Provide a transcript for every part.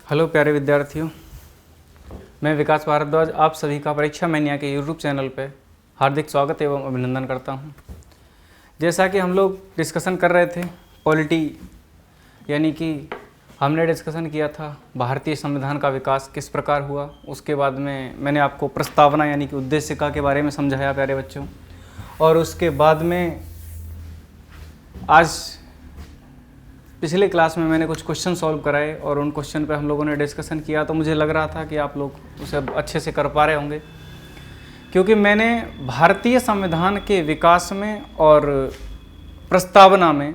Hello प्यारे विद्यार्थियों, मैं विकास भारद्वाज आप सभी का परीक्षा मैनिया के यूट्यूब चैनल पे हार्दिक स्वागत एवं अभिनंदन करता हूं। जैसा कि हम लोग डिस्कशन कर रहे थे पॉलिटी, यानी कि हमने डिस्कशन किया था भारतीय संविधान का विकास किस प्रकार हुआ। उसके बाद में मैंने आपको प्रस्तावना यानी कि उद्देशिका के बारे में समझाया प्यारे बच्चों, और उसके बाद में आज पिछले क्लास में मैंने कुछ क्वेश्चन सॉल्व कराए और उन क्वेश्चन पे हम लोगों ने डिस्कशन किया। तो मुझे लग रहा था कि आप लोग उसे अच्छे से कर पा रहे होंगे, क्योंकि मैंने भारतीय संविधान के विकास में और प्रस्तावना में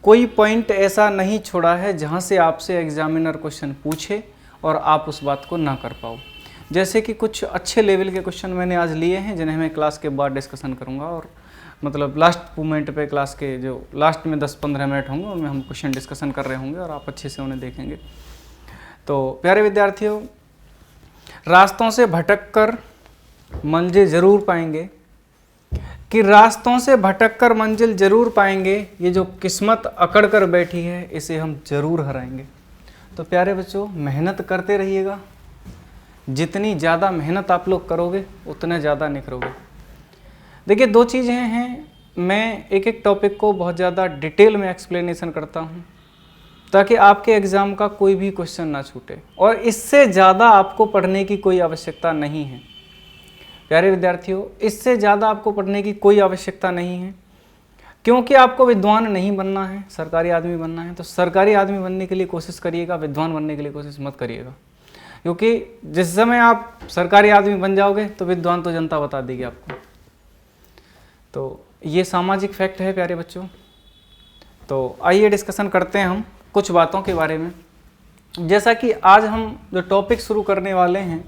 कोई पॉइंट ऐसा नहीं छोड़ा है जहां से आपसे एग्जामिनर क्वेश्चन पूछे और आप उस बात को ना कर पाओ। जैसे कि कुछ अच्छे लेवल के क्वेश्चन मैंने आज लिए हैं जिन्हें मैं क्लास के बाद डिस्कशन करूँगा, और मतलब लास्ट मोमेंट पे क्लास के जो लास्ट में 10-15 मिनट होंगे उनमें हम क्वेश्चन डिस्कशन कर रहे होंगे और आप अच्छे से उन्हें देखेंगे। तो प्यारे विद्यार्थियों, रास्तों से भटक कर मंजिल ज़रूर पाएंगे, कि रास्तों से भटक कर मंजिल ज़रूर पाएंगे, ये जो किस्मत अकड़ कर बैठी है इसे हम ज़रूर हराएंगे। तो प्यारे बच्चों, मेहनत करते रहिएगा। जितनी ज़्यादा मेहनत आप लोग करोगे उतना ज़्यादा निखरोगे। देखिए, दो चीज़ें हैं, मैं एक एक टॉपिक को बहुत ज़्यादा डिटेल में एक्सप्लेनेशन करता हूँ ताकि आपके एग्ज़ाम का कोई भी क्वेश्चन ना छूटे, और इससे ज़्यादा आपको पढ़ने की कोई आवश्यकता नहीं है। प्यारे विद्यार्थियों, इससे ज़्यादा आपको पढ़ने की कोई आवश्यकता नहीं है, क्योंकि आपको विद्वान नहीं बनना है, सरकारी आदमी बनना है। तो सरकारी आदमी बनने के लिए कोशिश करिएगा, विद्वान बनने के लिए कोशिश मत करिएगा, क्योंकि जिस समय आप सरकारी आदमी बन जाओगे तो विद्वान तो जनता बता देगी आपको। तो ये सामाजिक फैक्ट है प्यारे बच्चों। तो आइए डिस्कशन करते हैं हम कुछ बातों के बारे में। जैसा कि आज हम जो टॉपिक शुरू करने वाले हैं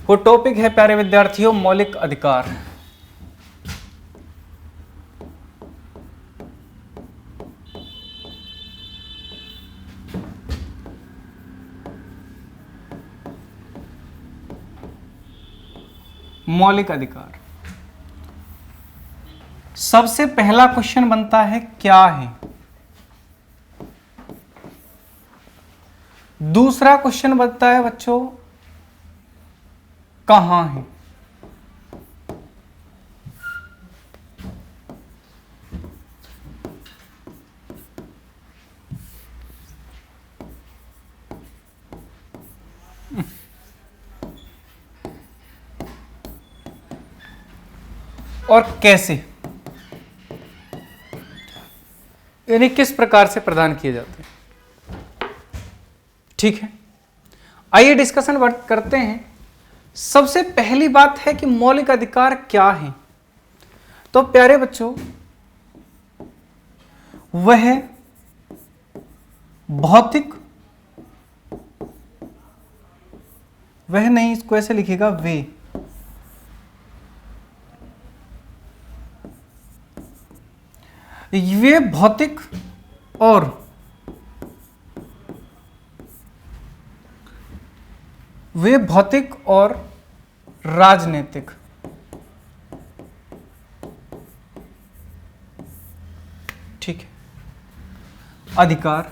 वो टॉपिक है प्यारे विद्यार्थियों मौलिक अधिकार। मौलिक अधिकार। सबसे पहला क्वेश्चन बनता है क्या है। दूसरा क्वेश्चन बनता है बच्चों कहां है। और कैसे, यानी किस प्रकार से प्रदान किए जाते हैं। ठीक है, आइए डिस्कशन करते हैं। सबसे पहली बात है कि मौलिक अधिकार क्या है। तो प्यारे बच्चों, वह भौतिक, वह नहीं, इसको ऐसे लिखेगा वे भौतिक और राजनीतिक ठीक है अधिकार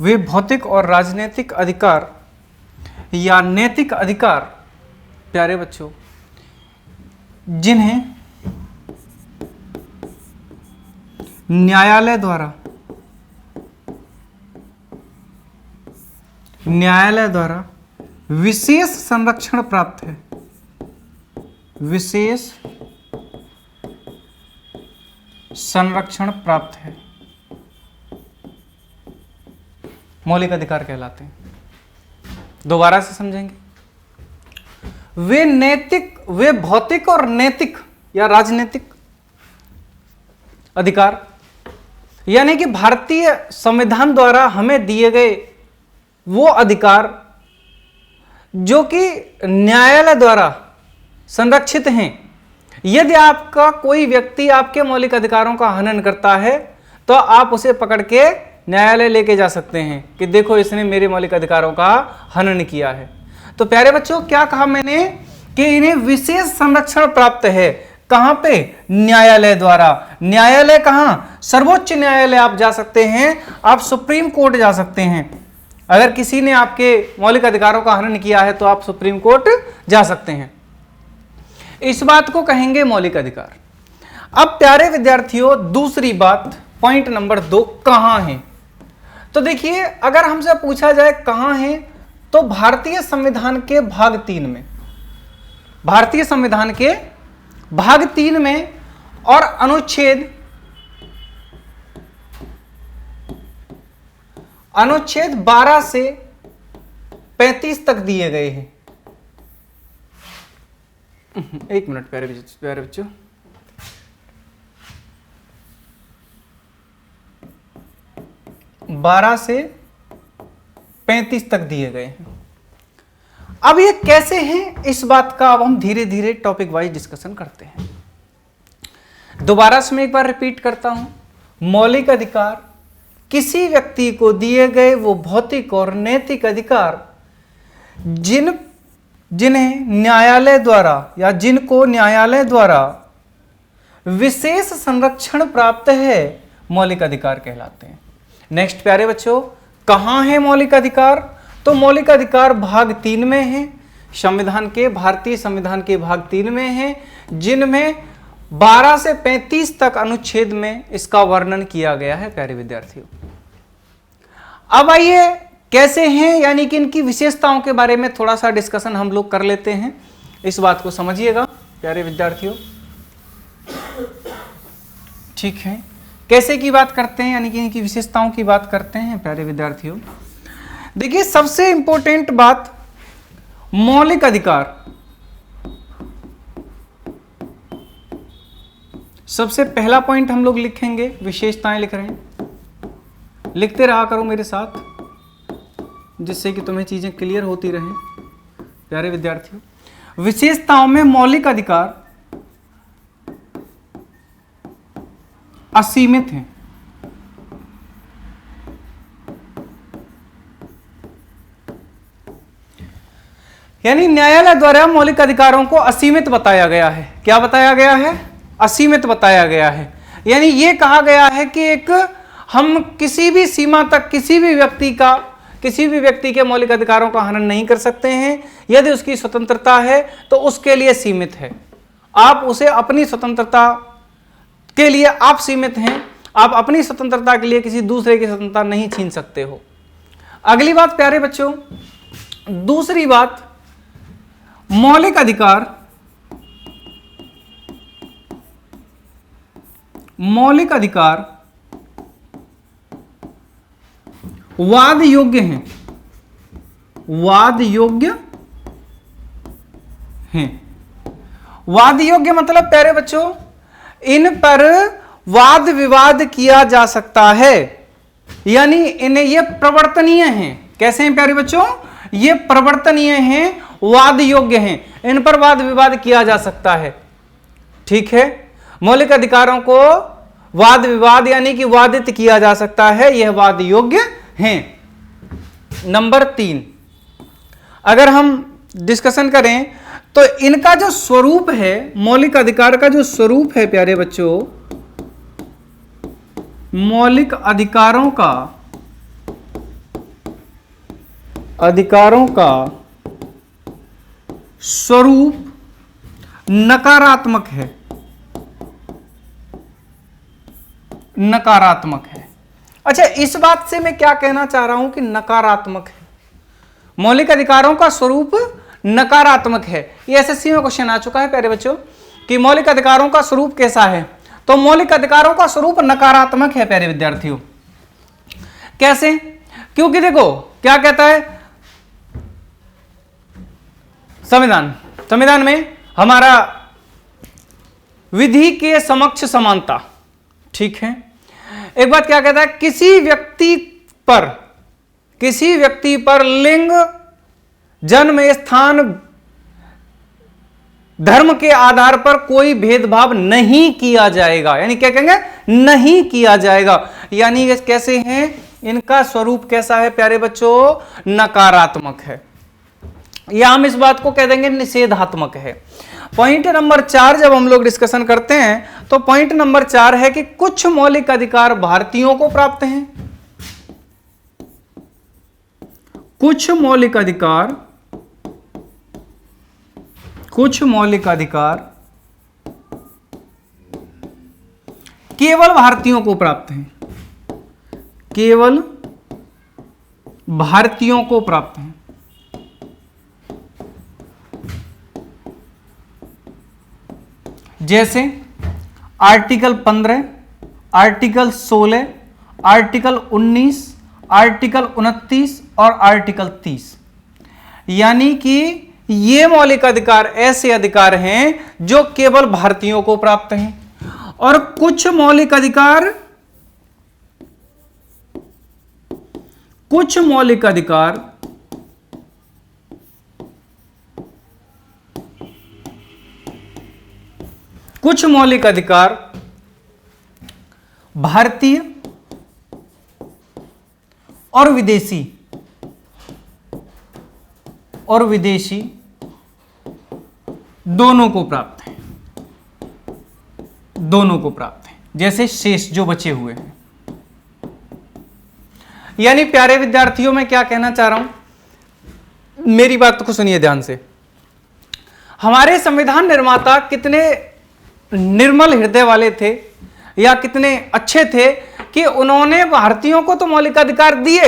वे भौतिक और राजनीतिक अधिकार या नैतिक अधिकार प्यारे बच्चों जिन्हें न्यायालय द्वारा विशेष संरक्षण प्राप्त है। विशेष संरक्षण प्राप्त है, मौलिक अधिकार कहलाते हैं। दोबारा से समझेंगे। वे भौतिक और नैतिक या राजनीतिक अधिकार, यानी कि भारतीय संविधान द्वारा हमें दिए गए वो अधिकार जो कि न्यायालय द्वारा संरक्षित हैं। यदि आपका कोई व्यक्ति आपके मौलिक अधिकारों का हनन करता है तो आप उसे पकड़ के न्यायालय लेके जा सकते हैं कि देखो इसने मेरे मौलिक अधिकारों का हनन किया है। तो प्यारे बच्चों, क्या कहा मैंने कि इन्हें विशेष संरक्षण प्राप्त है। कहां पे? न्यायालय द्वारा। न्यायालय कहां? सर्वोच्च न्यायालय आप जा सकते हैं, आप सुप्रीम कोर्ट जा सकते हैं। अगर किसी ने आपके मौलिक अधिकारों का हनन किया है तो आप सुप्रीम कोर्ट जा सकते हैं। इस बात को कहेंगे मौलिक अधिकार। अब प्यारे विद्यार्थियों, दूसरी बात, पॉइंट नंबर 2, कहां है? तो देखिए, अगर हमसे पूछा जाए कहां है, तो भारतीय संविधान के भाग 3 में, भारतीय संविधान के भाग 3 में और अनुच्छेद 12 से 35 तक दिए गए हैं। एक मिनट प्यारे बच्चों, बारह से 35 तक दिए गए हैं। अब ये कैसे हैं, इस बात का अब हम धीरे धीरे टॉपिक वाइज डिस्कशन करते हैं। दोबारा से मैं एक बार रिपीट करता हूं, मौलिक अधिकार किसी व्यक्ति को दिए गए वो भौतिक और नैतिक अधिकार जिन्हें न्यायालय द्वारा या जिनको न्यायालय द्वारा विशेष संरक्षण प्राप्त है, मौलिक अधिकार कहलाते हैं। नेक्स्ट प्यारे बच्चों, कहां है मौलिक अधिकार? तो मौलिक अधिकार भाग 3 में है, संविधान के, भारतीय संविधान के भाग 3 में है, जिनमें 12 से 35 तक अनुच्छेद में इसका वर्णन किया गया है प्यारे विद्यार्थियों। अब आइए कैसे हैं, यानी कि इनकी विशेषताओं के बारे में थोड़ा सा डिस्कशन हम लोग कर लेते हैं। इस बात को समझिएगा प्यारे विद्यार्थियों, ठीक है। कैसे की बात करते हैं, यानी कि इनकी विशेषताओं की बात करते हैं प्यारे विद्यार्थियों। देखिए, सबसे इंपॉर्टेंट बात, मौलिक अधिकार, सबसे पहला पॉइंट हम लोग लिखेंगे, विशेषताएं लिख रहे हैं, लिखते रहा करो मेरे साथ, जिससे कि तुम्हें चीजें क्लियर होती रहें प्यारे विद्यार्थियों। विशेषताओं में मौलिक अधिकार असीमित हैं, यानी न्यायालय द्वारा मौलिक अधिकारों को असीमित बताया गया है। क्या बताया गया है? असीमित बताया गया है। यानी यह कहा गया है कि एक हम किसी भी सीमा तक किसी भी व्यक्ति के मौलिक अधिकारों का हनन नहीं कर सकते हैं। यदि उसकी स्वतंत्रता है तो उसके लिए सीमित है, आप उसे अपनी स्वतंत्रता के लिए आप सीमित हैं, आप अपनी स्वतंत्रता के लिए किसी दूसरे की स्वतंत्रता नहीं छीन सकते हो। अगली बात प्यारे बच्चों, दूसरी बात, मौलिक अधिकार वाद योग्य हैं, वाद योग्य हैं। वाद योग्य मतलब प्यारे बच्चों, इन पर वाद विवाद किया जा सकता है, यानी इन्हें ये प्रवर्तनीय हैं। कैसे हैं प्यारे बच्चों? ये प्रवर्तनीय हैं, वाद योग्य हैं, इन पर वाद विवाद किया जा सकता है, ठीक है। मौलिक अधिकारों को वाद विवाद यानी कि वादित किया जा सकता है, यह वाद योग्य हैं। नंबर 3, अगर हम डिस्कशन करें तो इनका जो स्वरूप है, मौलिक अधिकार का जो स्वरूप है प्यारे बच्चों, मौलिक अधिकारों का स्वरूप नकारात्मक है, नकारात्मक है। अच्छा, इस बात से मैं क्या कहना चाह रहा हूं कि नकारात्मक है, मौलिक अधिकारों का स्वरूप नकारात्मक है। ये एसएससी में क्वेश्चन आ चुका है प्यारे बच्चों कि मौलिक अधिकारों का स्वरूप कैसा है, तो मौलिक अधिकारों का स्वरूप नकारात्मक है प्यारे विद्यार्थियों। कैसे? क्योंकि देखो क्या कहता है संविधान में हमारा विधि के समक्ष समानता, ठीक है। एक बात क्या कहता है, किसी व्यक्ति पर लिंग, जन्म स्थान, धर्म के आधार पर कोई भेदभाव नहीं किया जाएगा, यानी क्या कहेंगे, नहीं किया जाएगा। यानी ये कैसे हैं, इनका स्वरूप कैसा है प्यारे बच्चों, नकारात्मक है, या हम इस बात को कह देंगे निषेधात्मक है। पॉइंट नंबर 4 जब हम लोग डिस्कशन करते हैं तो पॉइंट नंबर 4 है कि कुछ मौलिक अधिकार भारतीयों को प्राप्त हैं, कुछ मौलिक अधिकार केवल भारतीयों को प्राप्त हैं, केवल भारतीयों को प्राप्त हैं। जैसे आर्टिकल 15, आर्टिकल 16, आर्टिकल 19, आर्टिकल 29 और आर्टिकल 30। यानी कि ये मौलिक अधिकार ऐसे अधिकार हैं जो केवल भारतीयों को प्राप्त हैं, और कुछ मौलिक अधिकार भारतीय और विदेशी दोनों को प्राप्त है, जैसे शेष जो बचे हुए हैं। यानी प्यारे विद्यार्थियों, मैं क्या कहना चाह रहा हूं, मेरी बात को सुनिए ध्यान से। हमारे संविधान निर्माता कितने निर्मल हृदय वाले थे या कितने अच्छे थे कि उन्होंने भारतीयों को तो मौलिक अधिकार दिए,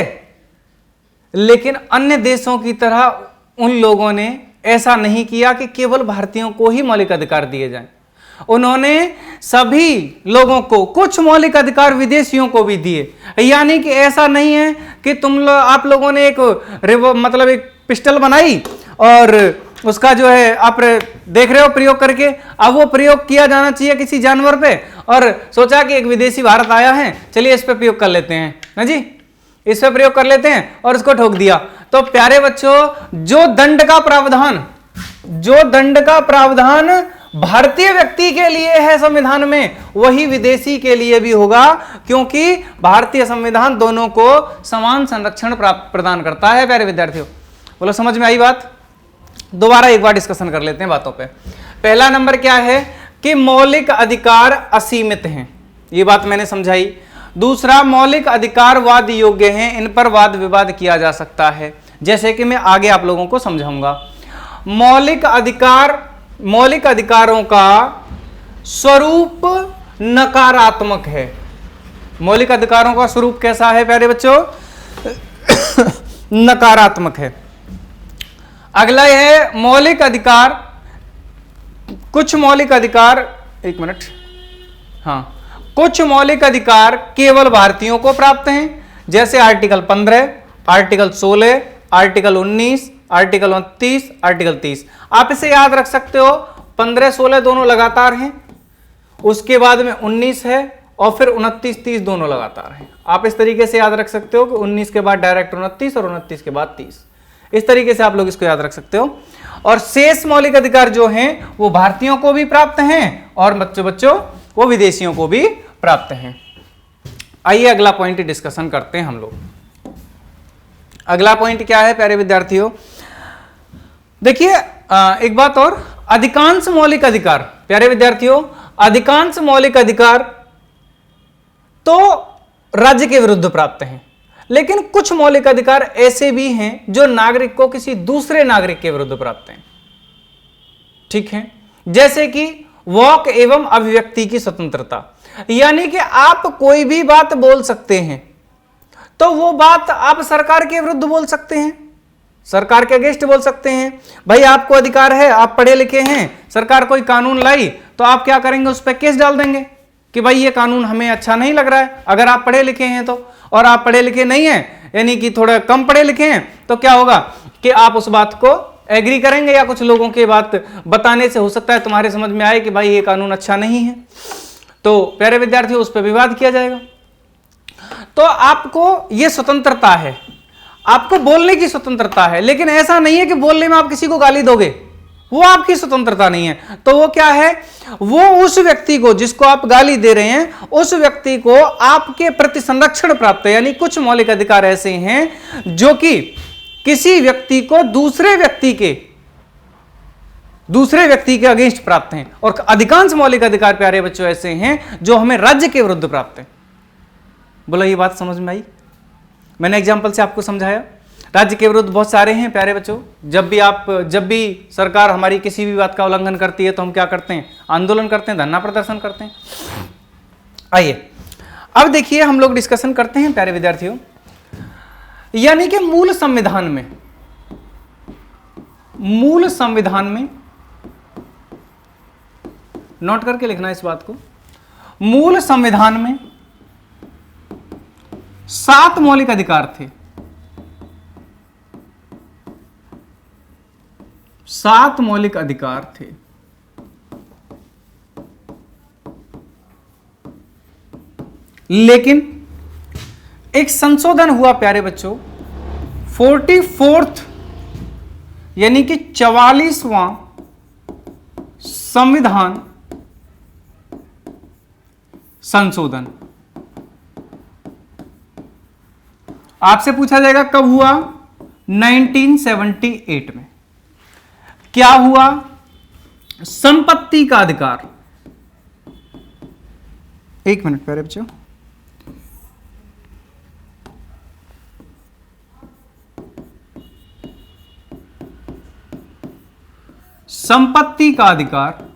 लेकिन अन्य देशों की तरह उन लोगों ने ऐसा नहीं किया कि केवल भारतीयों को ही मौलिक अधिकार दिए जाएं। उन्होंने सभी लोगों को कुछ मौलिक अधिकार विदेशियों को भी दिए। यानी कि ऐसा नहीं है कि आप लोगों ने एक पिस्टल बनाई और उसका जो है आप देख रहे हो प्रयोग करके, अब वो प्रयोग किया जाना चाहिए किसी जानवर पे, और सोचा कि एक विदेशी भारत आया है, चलिए इस पे प्रयोग कर लेते हैं ना जी, इस पे प्रयोग कर लेते हैं, और उसको ठोक दिया। तो प्यारे बच्चों, जो दंड का प्रावधान भारतीय व्यक्ति के लिए है संविधान में, वही विदेशी के लिए भी होगा, क्योंकि भारतीय संविधान दोनों को समान संरक्षण प्रदान करता है। प्यारे विद्यार्थियों, बोलो समझ में आई बात? दोबारा एक बार डिस्कशन कर लेते हैं बातों पे। पहला नंबर क्या है कि मौलिक अधिकार असीमित हैं, ये बात मैंने समझाई। दूसरा, मौलिक अधिकार वाद योग्य हैं, इन पर वाद विवाद किया जा सकता है, जैसे कि मैं आगे आप लोगों को समझाऊंगा। मौलिक अधिकारों का स्वरूप नकारात्मक है। मौलिक अधिकारों का स्वरूप कैसा है प्यारे बच्चों? नकारात्मक है। अगला है मौलिक अधिकार, कुछ मौलिक अधिकार, एक मिनट, हाँ, कुछ मौलिक अधिकार केवल भारतीयों को प्राप्त हैं, जैसे article 15, article 16, article 19, article 29, article 30। आप इसे याद रख सकते हो, 15, 16 दोनों लगातार हैं, उसके बाद में 19 है, और फिर 29, 30 दोनों लगातार हैं। आप इस तरीके से याद रख सकते हो कि 19 के बाद डायरेक्ट 29 और 29 के बाद 30। इस तरीके से आप लोग इसको याद रख सकते हो। और शेष मौलिक अधिकार जो हैं वो भारतीयों को भी प्राप्त हैं और बच्चों वो विदेशियों को भी प्राप्त हैं। आइए अगला पॉइंट डिस्कशन करते हैं हम लोग। अगला पॉइंट क्या है प्यारे विद्यार्थियों? देखिए एक बात और, अधिकांश मौलिक अधिकार, प्यारे विद्यार्थियों, अधिकांश मौलिक अधिकार तो राज्य के विरुद्ध प्राप्त हैं, लेकिन कुछ मौलिक अधिकार ऐसे भी हैं जो नागरिक को किसी दूसरे नागरिक के विरुद्ध प्राप्त हैं। ठीक है, जैसे कि वाक एवं अभिव्यक्ति की स्वतंत्रता, यानी कि आप कोई भी बात बोल सकते हैं, तो वो बात आप सरकार के विरुद्ध बोल सकते हैं, सरकार के अगेंस्ट बोल सकते हैं। भाई आपको अधिकार है, आप पढ़े लिखे हैं, सरकार कोई कानून लाई तो आप क्या करेंगे, उस पर केस डाल देंगे कि भाई ये कानून हमें अच्छा नहीं लग रहा है, अगर आप पढ़े लिखे हैं तो। और आप पढ़े लिखे नहीं हैं, यानी कि थोड़ा कम पढ़े लिखे हैं, तो क्या होगा कि आप उस बात को एग्री करेंगे, या कुछ लोगों की बात बताने से हो सकता है तुम्हारे समझ में आए कि भाई ये कानून अच्छा नहीं है, तो प्यारे विद्यार्थियों उस पर विवाद किया जाएगा। तो आपको ये स्वतंत्रता है, आपको बोलने की स्वतंत्रता है, लेकिन ऐसा नहीं है कि बोलने में आप किसी को गाली दोगे, वो आपकी स्वतंत्रता नहीं है। तो वो क्या है, वो उस व्यक्ति को जिसको आप गाली दे रहे हैं, उस व्यक्ति को आपके प्रति संरक्षण प्राप्त है। यानी कुछ मौलिक अधिकार ऐसे हैं जो कि किसी व्यक्ति को दूसरे व्यक्ति के दूसरे व्यक्ति के अगेंस्ट प्राप्त हैं, और अधिकांश मौलिक अधिकार प्यारे बच्चों ऐसे हैं जो हमें राज्य के विरुद्ध प्राप्त हैं। बोलो ये बात समझ में आई? मैंने एग्जाम्पल से आपको समझाया। राज्य के विरुद्ध बहुत सारे हैं प्यारे बच्चों। जब भी सरकार हमारी किसी भी बात का उल्लंघन करती है तो हम क्या करते हैं? आंदोलन करते हैं, धरना प्रदर्शन करते हैं। आइए अब देखिए, हम लोग डिस्कशन करते हैं प्यारे विद्यार्थियों, यानी कि मूल संविधान में नोट करके लिखना इस बात को, मूल संविधान में 7 मौलिक अधिकार थे। 7 मौलिक अधिकार थे। लेकिन एक संशोधन हुआ प्यारे बच्चों, 44th यानी कि 44वां संविधान संशोधन। आपसे पूछा जाएगा कब हुआ? 1978 में। क्या हुआ? संपत्ति का अधिकार। एक मिनट प्यारे बच्चों, संपत्ति का अधिकार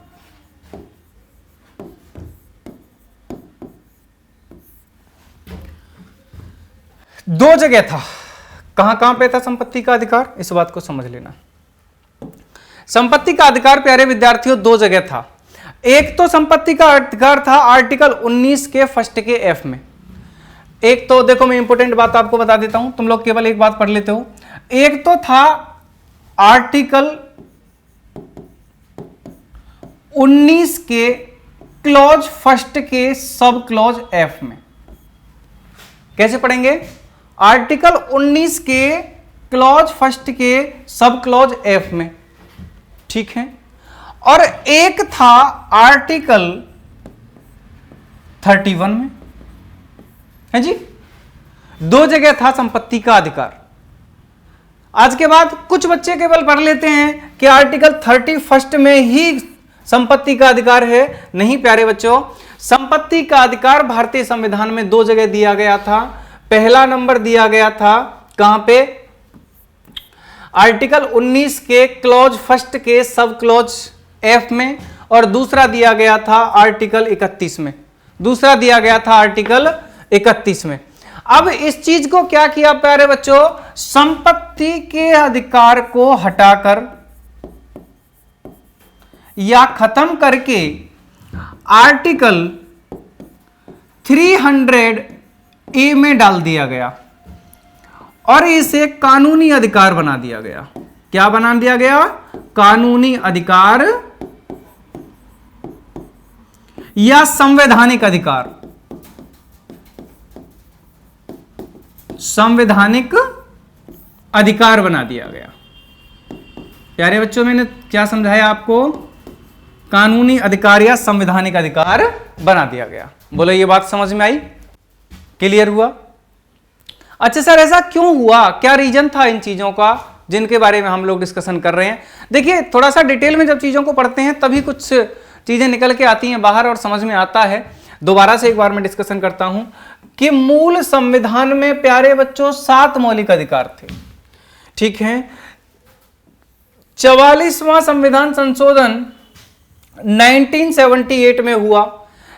दो जगह था। कहां कहां पे था संपत्ति का अधिकार? इस बात को समझ लेना। संपत्ति का अधिकार प्यारे विद्यार्थियों दो जगह था। एक तो संपत्ति का अधिकार था आर्टिकल 19 के फर्स्ट के एफ में। एक तो देखो, मैं इंपोर्टेंट बात आपको बता देता हूं, तुम लोग केवल एक बात पढ़ लेते हो। एक तो था आर्टिकल 19 के क्लॉज फर्स्ट के सब क्लॉज एफ में। कैसे पढ़ेंगे? आर्टिकल 19 के क्लॉज फर्स्ट के सब क्लॉज एफ में, ठीक है। और एक था आर्टिकल 31 में, है जी। दो जगह था संपत्ति का अधिकार। आज के बाद कुछ बच्चे केवल पढ़ लेते हैं कि आर्टिकल 31 में ही संपत्ति का अधिकार है। नहीं प्यारे बच्चों, संपत्ति का अधिकार भारतीय संविधान में दो जगह दिया गया था। पहला नंबर दिया गया था कहां पे? आर्टिकल 19 के क्लॉज फर्स्ट के सब क्लॉज एफ में, और दूसरा दिया गया था आर्टिकल 31 में। दूसरा दिया गया था आर्टिकल 31 में। अब इस चीज को क्या किया प्यारे बच्चों? संपत्ति के अधिकार को हटाकर या खत्म करके आर्टिकल 300A में डाल दिया गया और इसे कानूनी अधिकार बना दिया गया। क्या बना दिया गया? कानूनी अधिकार या संवैधानिक अधिकार। संवैधानिक अधिकार बना दिया गया। प्यारे बच्चों, मैंने क्या समझाया आपको? कानूनी अधिकार या संवैधानिक अधिकार बना दिया गया। बोलो ये बात समझ में आई? क्लियर हुआ? अच्छा सर, ऐसा क्यों हुआ? क्या रीजन था इन चीजों का जिनके बारे में हम लोग डिस्कशन कर रहे हैं? देखिए, थोड़ा सा डिटेल में जब चीजों को पढ़ते हैं तभी कुछ चीजें निकल के आती हैं बाहर और समझ में आता है। दोबारा से एक बार मैं डिस्कशन करता हूं कि मूल संविधान में प्यारे बच्चों 7 मौलिक अधिकार थे, ठीक है। 44वां संविधान संशोधन 1978 में हुआ,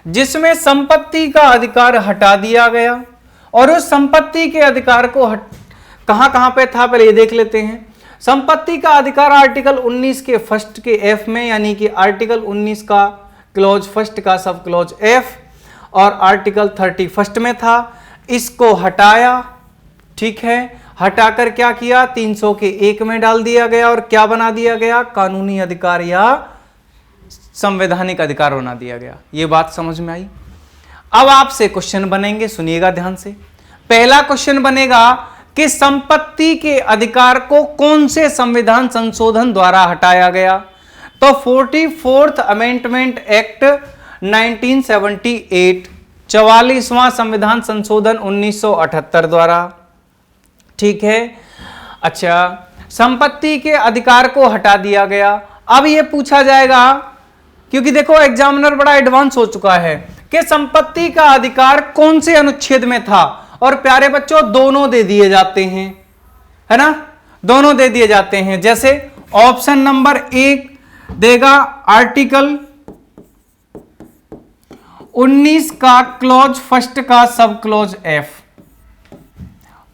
जिसमें संपत्ति का अधिकार हटा दिया गया। और उस संपत्ति के अधिकार को कहां कहां पे था पहले ये देख लेते हैं। संपत्ति का अधिकार आर्टिकल 19 के फर्स्ट के एफ में, यानी कि आर्टिकल 19 का क्लॉज फर्स्ट का सब क्लॉज एफ और आर्टिकल 31 में था। इसको हटाया, ठीक है। हटाकर क्या किया? 301 में डाल दिया गया और क्या बना दिया गया? कानूनी अधिकार या संवैधानिक अधिकार बना दिया गया। ये बात समझ में आई? अब आपसे क्वेश्चन बनेंगे, सुनिएगा ध्यान से। पहला क्वेश्चन बनेगा कि संपत्ति के अधिकार को कौन से संविधान संशोधन द्वारा हटाया गया? तो 44th अमेंडमेंट एक्ट 1978, 44वां संविधान संशोधन 1978 द्वारा, ठीक है। अच्छा, संपत्ति के अधिकार को हटा दिया गया। अब ये पूछा जाएगा, क्योंकि देखो एग्जामिनर बड़ा एडवांस हो चुका है, कि संपत्ति का अधिकार कौन से अनुच्छेद में था, और प्यारे बच्चों दोनों दे दिए जाते हैं, है ना, दोनों दे दिए जाते हैं। जैसे ऑप्शन नंबर 1 देगा आर्टिकल 19 का क्लॉज फर्स्ट का सब क्लॉज एफ,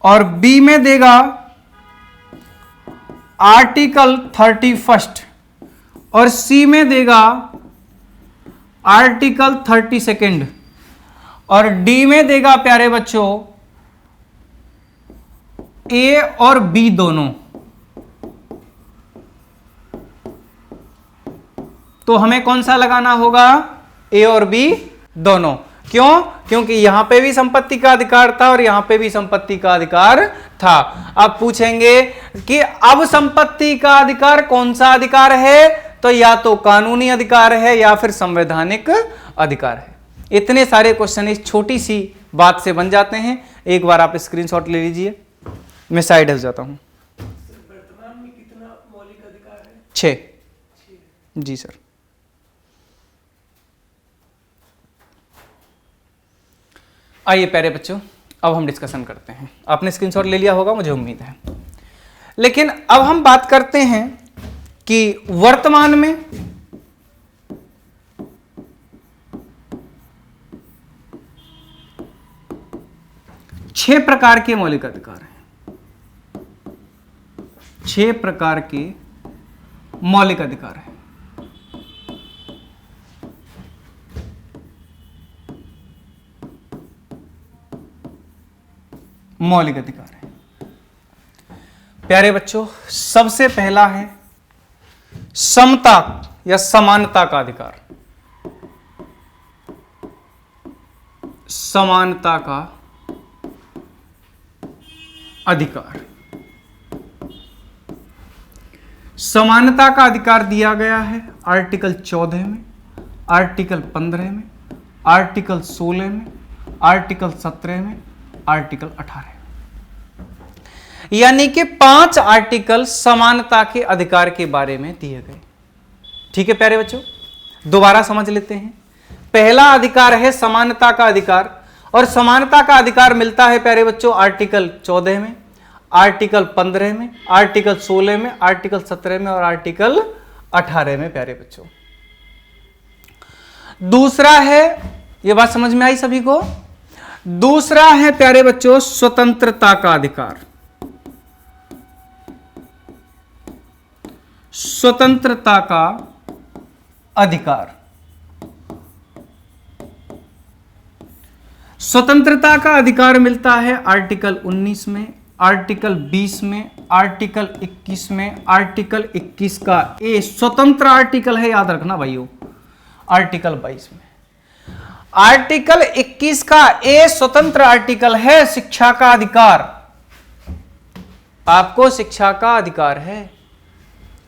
और बी में देगा आर्टिकल 31, और सी में देगा आर्टिकल 32, और डी में देगा प्यारे बच्चों ए और बी दोनों। तो हमें कौन सा लगाना होगा, ए और बी दोनों। क्यों? क्योंकि यहां पे भी संपत्ति का अधिकार था और यहां पे भी संपत्ति का अधिकार था। अब पूछेंगे कि अब संपत्ति का अधिकार कौन सा अधिकार है, तो या तो कानूनी अधिकार है या फिर संवैधानिक अधिकार है। इतने सारे क्वेश्चन इस छोटी सी बात से बन जाते हैं। एक बार आप स्क्रीनशॉट ले लीजिए, मैं साइड हो जाता हूं। वर्तमान में कितना मौलिक अधिकार है? 6। जी सर। आइए प्यारे बच्चों, अब हम डिस्कशन करते हैं। आपने स्क्रीनशॉट ले लिया होगा, मुझे उम्मीद है। लेकिन अब हम बात करते हैं कि वर्तमान में छह प्रकार के मौलिक अधिकार हैं। 6 प्रकार के मौलिक अधिकार हैं। मौलिक अधिकार है प्यारे बच्चों। सबसे पहला है समता या समानता का अधिकार। समानता का अधिकार। समानता का अधिकार दिया गया है आर्टिकल 14 में, आर्टिकल 15 में, आर्टिकल 16 में, आर्टिकल 17 में, आर्टिकल 18 में। यानी कि 5 आर्टिकल समानता के अधिकार के बारे में दिए गए। ठीक है प्यारे बच्चों, दोबारा समझ लेते हैं। पहला अधिकार है समानता का अधिकार, और समानता का अधिकार मिलता है प्यारे बच्चों आर्टिकल 14 में, आर्टिकल 15 में, आर्टिकल 16 में, आर्टिकल 17 में और आर्टिकल 18 में प्यारे बच्चों। दूसरा है, यह बात समझ में आई सभी को? दूसरा है प्यारे बच्चों स्वतंत्रता का अधिकार। स्वतंत्रता का अधिकार। स्वतंत्रता का अधिकार मिलता है आर्टिकल 19 में, आर्टिकल 20 में, आर्टिकल 21 में, आर्टिकल 21 का ए स्वतंत्र आर्टिकल है, याद रखना भाइयों, आर्टिकल 22 में। आर्टिकल 21 का ए स्वतंत्र आर्टिकल है शिक्षा का अधिकार। आपको शिक्षा का अधिकार है,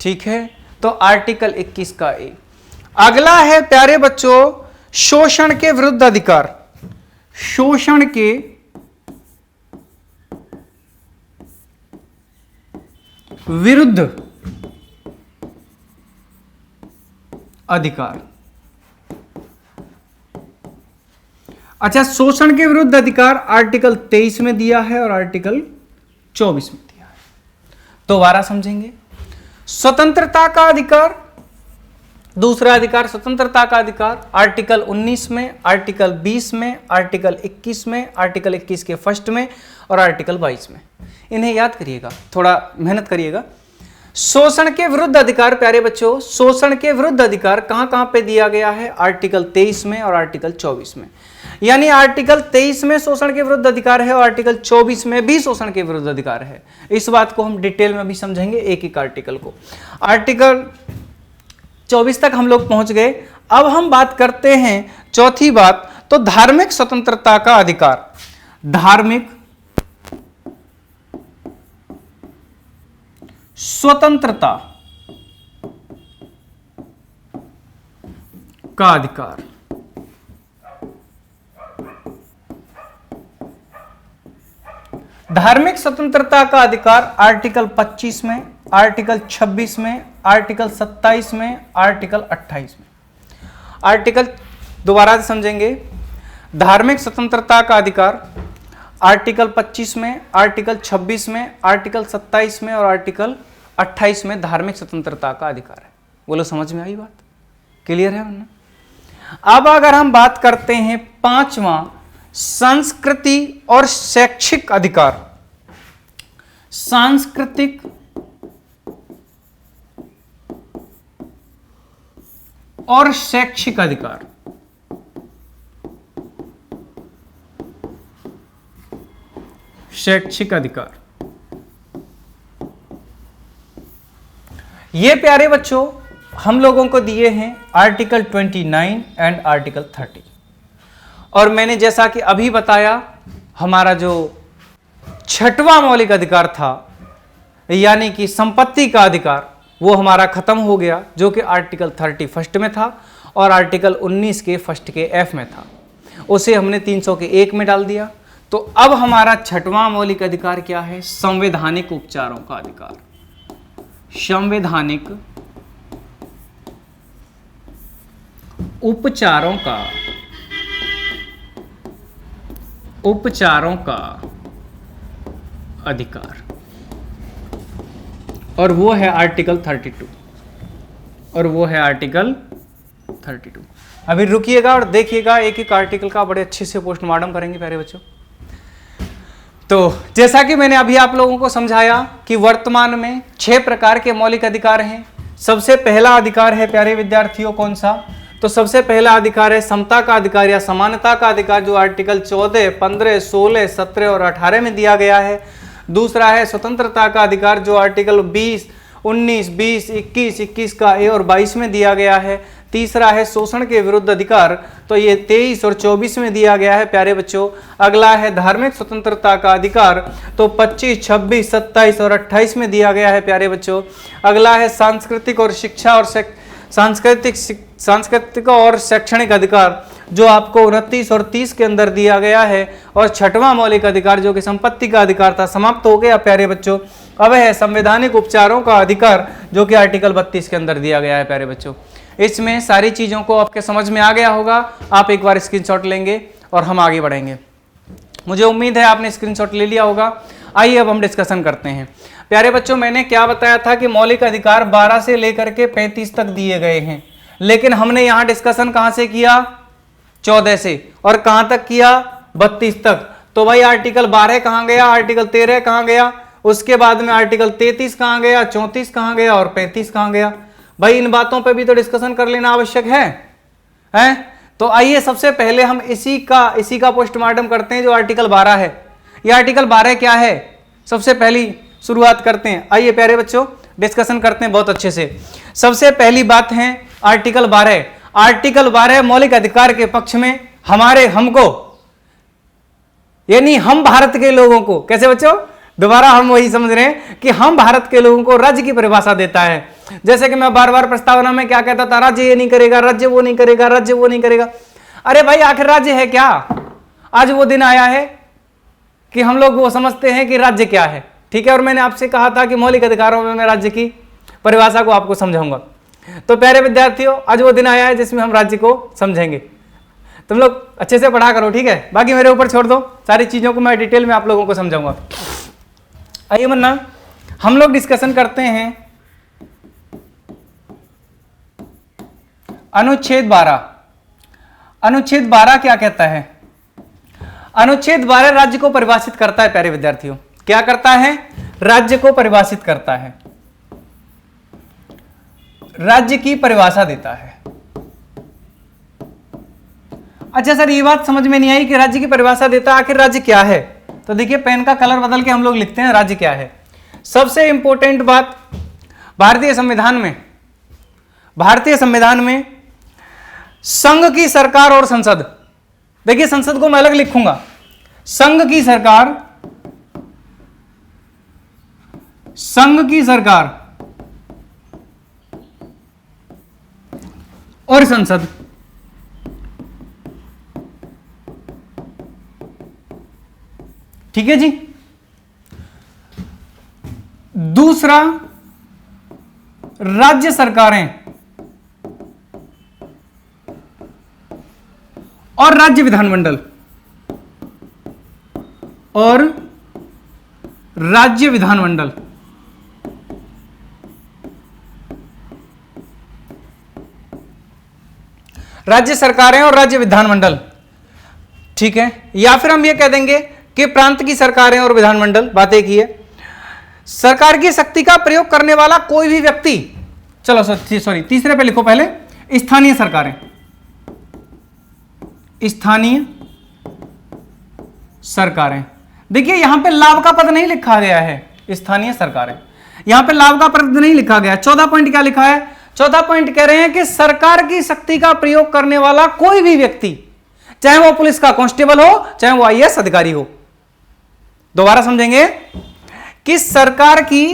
ठीक है, तो आर्टिकल 21 का ए। अगला है प्यारे बच्चों शोषण के विरुद्ध अधिकार। शोषण के विरुद्ध अधिकार। अच्छा, शोषण के विरुद्ध अधिकार आर्टिकल 23 में दिया है और आर्टिकल 24 में दिया है। दोबारा समझेंगे। स्वतंत्रता का अधिकार, दूसरा अधिकार स्वतंत्रता का अधिकार आर्टिकल 19 में, आर्टिकल 20 में, आर्टिकल 21 में, आर्टिकल 21 के फर्स्ट में और आर्टिकल 22 में। इन्हें याद करिएगा, थोड़ा मेहनत करिएगा। शोषण के विरुद्ध अधिकार प्यारे बच्चों, शोषण के विरुद्ध अधिकार कहां कहां पे दिया गया है? आर्टिकल 23 में और आर्टिकल 24 में। यानी आर्टिकल 23 में शोषण के विरुद्ध अधिकार है और आर्टिकल 24 में भी शोषण के विरुद्ध अधिकार है। इस बात को हम डिटेल में भी समझेंगे एक एक आर्टिकल को। आर्टिकल 24 तक हम लोग पहुंच गए। अब हम बात करते हैं चौथी बात, तो धार्मिक स्वतंत्रता का अधिकार। धार्मिक स्वतंत्रता का अधिकार। धार्मिक स्वतंत्रता का अधिकार आर्टिकल 25 में, आर्टिकल 26 में, आर्टिकल 27 में, आर्टिकल 28 में। आर्टिकल दोबारा से समझेंगे। धार्मिक स्वतंत्रता का अधिकार आर्टिकल 25 में, आर्टिकल 26 में, आर्टिकल 27 में और आर्टिकल 28 में धार्मिक स्वतंत्रता का अधिकार है। बोलो समझ में आई बात? क्लियर है वरना? अब अगर हम बात करते हैं पांचवा, सांस्कृति और शैक्षिक अधिकार। सांस्कृतिक और शैक्षिक अधिकार। शैक्षिक अधिकार, ये प्यारे बच्चों हम लोगों को दिए हैं आर्टिकल 29 एंड आर्टिकल 30। और मैंने जैसा कि अभी बताया, हमारा जो छठवां मौलिक अधिकार था यानी कि संपत्ति का अधिकार, वो हमारा खत्म हो गया, जो कि आर्टिकल 30 फर्स्ट में था और आर्टिकल 19 के फर्स्ट के एफ में था। उसे हमने 300 के 1 में डाल दिया। तो अब हमारा छठवां मौलिक अधिकार क्या है? संवैधानिक उपचारों का अधिकार। संवैधानिक उपचारों का अधिकार, और वो है आर्टिकल 32, और वो है आर्टिकल 32। अभी रुकिएगा और देखिएगा, एक एक आर्टिकल का बड़े अच्छे से पोस्टमार्टम करेंगे प्यारे बच्चों। तो जैसा कि मैंने अभी आप लोगों को समझाया कि वर्तमान में 6 प्रकार के मौलिक अधिकार हैं। सबसे पहला अधिकार है प्यारे विद्यार्थियों कौन सा? तो सबसे पहला अधिकार है समता का अधिकार या समानता का अधिकार, जो आर्टिकल 14, 15, 16, 17 और 18 में दिया गया है। दूसरा है स्वतंत्रता का अधिकार, जो आर्टिकल 20, 19, 20, 21, 21 का ए और 22 में दिया गया है। तीसरा है शोषण के विरुद्ध अधिकार, तो ये 23 और 24 में दिया गया है प्यारे बच्चों। अगला है धार्मिक स्वतंत्रता का अधिकार, तो 25, 26, 27 और 28 में दिया गया है प्यारे बच्चों। अगला है सांस्कृतिक और शिक्षा और सांस्कृतिक और शैक्षणिक अधिकार, जो आपको 29 और 30 के अंदर दिया गया है। और छठवां मौलिक अधिकार जो कि संपत्ति का अधिकार था, समाप्त हो गया प्यारे बच्चों। अब है संवैधानिक उपचारों का अधिकार, जो कि आर्टिकल 32 के अंदर दिया गया है प्यारे बच्चों। इसमें सारी चीजों को आपके समझ में आ गया होगा। आप एक बार स्क्रीनशॉट लेंगे और हम आगे बढ़ेंगे। मुझे उम्मीद है आपने स्क्रीनशॉट ले लिया होगा। आइए अब हम डिस्कशन करते हैं। प्यारे बच्चों, मैंने क्या बताया था कि मौलिक अधिकार 12 से लेकर के 35 तक दिए गए हैं, लेकिन हमने यहां डिस्कशन कहां से किया? 14 से। और कहां तक किया? 32 तक। तो भाई आर्टिकल 12 कहां गया? आर्टिकल 13 कहां गया? उसके बाद में आर्टिकल 33 कहां गया? 34 कहां गया? और 35 कहां गया? भाई इन बातों पे भी तो डिस्कशन कर लेना आवश्यक है? तो आइए सबसे पहले हम इसी का पोस्टमार्टम करते हैं, जो आर्टिकल 12 है। ये आर्टिकल 12 क्या है, सबसे पहली शुरुआत करते हैं। आइए प्यारे बच्चों डिस्कशन करते हैं बहुत अच्छे से। सबसे पहली बात है आर्टिकल 12। आर्टिकल 12 मौलिक अधिकार के पक्ष में हमको यानी हम भारत के लोगों को, कैसे बच्चों? दोबारा हम वही समझ रहे हैं कि हम भारत के लोगों को राज्य की परिभाषा देता है। जैसे कि मैं बार बार प्रस्तावना में क्या कहता था, राज्य ये नहीं करेगा, राज्य वो नहीं करेगा, राज्य वो नहीं करेगा। अरे भाई आखिर राज्य है क्या? आज वो दिन आया है कि हम लोग वो समझते हैं कि राज्य क्या है। ठीक है, और मैंने आपसे कहा था कि मौलिक अधिकारों में मैं राज्य की परिभाषा को आपको समझाऊंगा। तो प्यारे विद्यार्थियों, आज वो दिन आया है जिसमें हम राज्य को समझेंगे। तुम लोग अच्छे से पढ़ा करो, ठीक है? बाकी मेरे ऊपर छोड़ दो, सारी चीजों को मैं डिटेल में आप लोगों को समझाऊंगा। आइए वरना हम लोग डिस्कशन करते हैं अनुच्छेद 12। अनुच्छेद 12 क्या कहता है? अनुच्छेद 12 राज्य को परिभाषित करता है प्यारे विद्यार्थियों। क्या करता है? राज्य को परिभाषित करता है, राज्य की परिभाषा देता है। अच्छा सर, ये बात समझ में नहीं आई कि राज्य की परिभाषा देता है, आखिर राज्य क्या है? तो देखिए पेन का कलर बदल के हम लोग लिखते हैं राज्य क्या है। सबसे इंपॉर्टेंट बात, भारतीय संविधान में संघ की सरकार और संसद। देखिए संसद को मैं अलग लिखूंगा, संघ की सरकार और संसद। ठीक है जी। दूसरा, राज्य सरकारें और राज्य विधानमंडल और राज्य विधानमंडल राज्य सरकारें और राज्य विधानमंडल, ठीक है, या फिर हम ये कह देंगे कि प्रांत की सरकारें और विधानमंडल, बात एक ही है। सरकार की शक्ति का प्रयोग करने वाला कोई भी व्यक्ति, चलो सॉरी तीसरे पे लिखो पहले, स्थानीय सरकारें, स्थानीय सरकारें। देखिए यहां पे लाभ का पद नहीं लिखा गया है, स्थानीय सरकारें, यहां पे लाभ का पद नहीं लिखा गया। 14 पॉइंट क्या लिखा है? 14 पॉइंट कह रहे हैं कि सरकार की शक्ति का प्रयोग करने वाला कोई भी व्यक्ति, चाहे वो पुलिस का कांस्टेबल हो, चाहे वो आईएएस अधिकारी हो। दोबारा समझेंगे कि सरकार की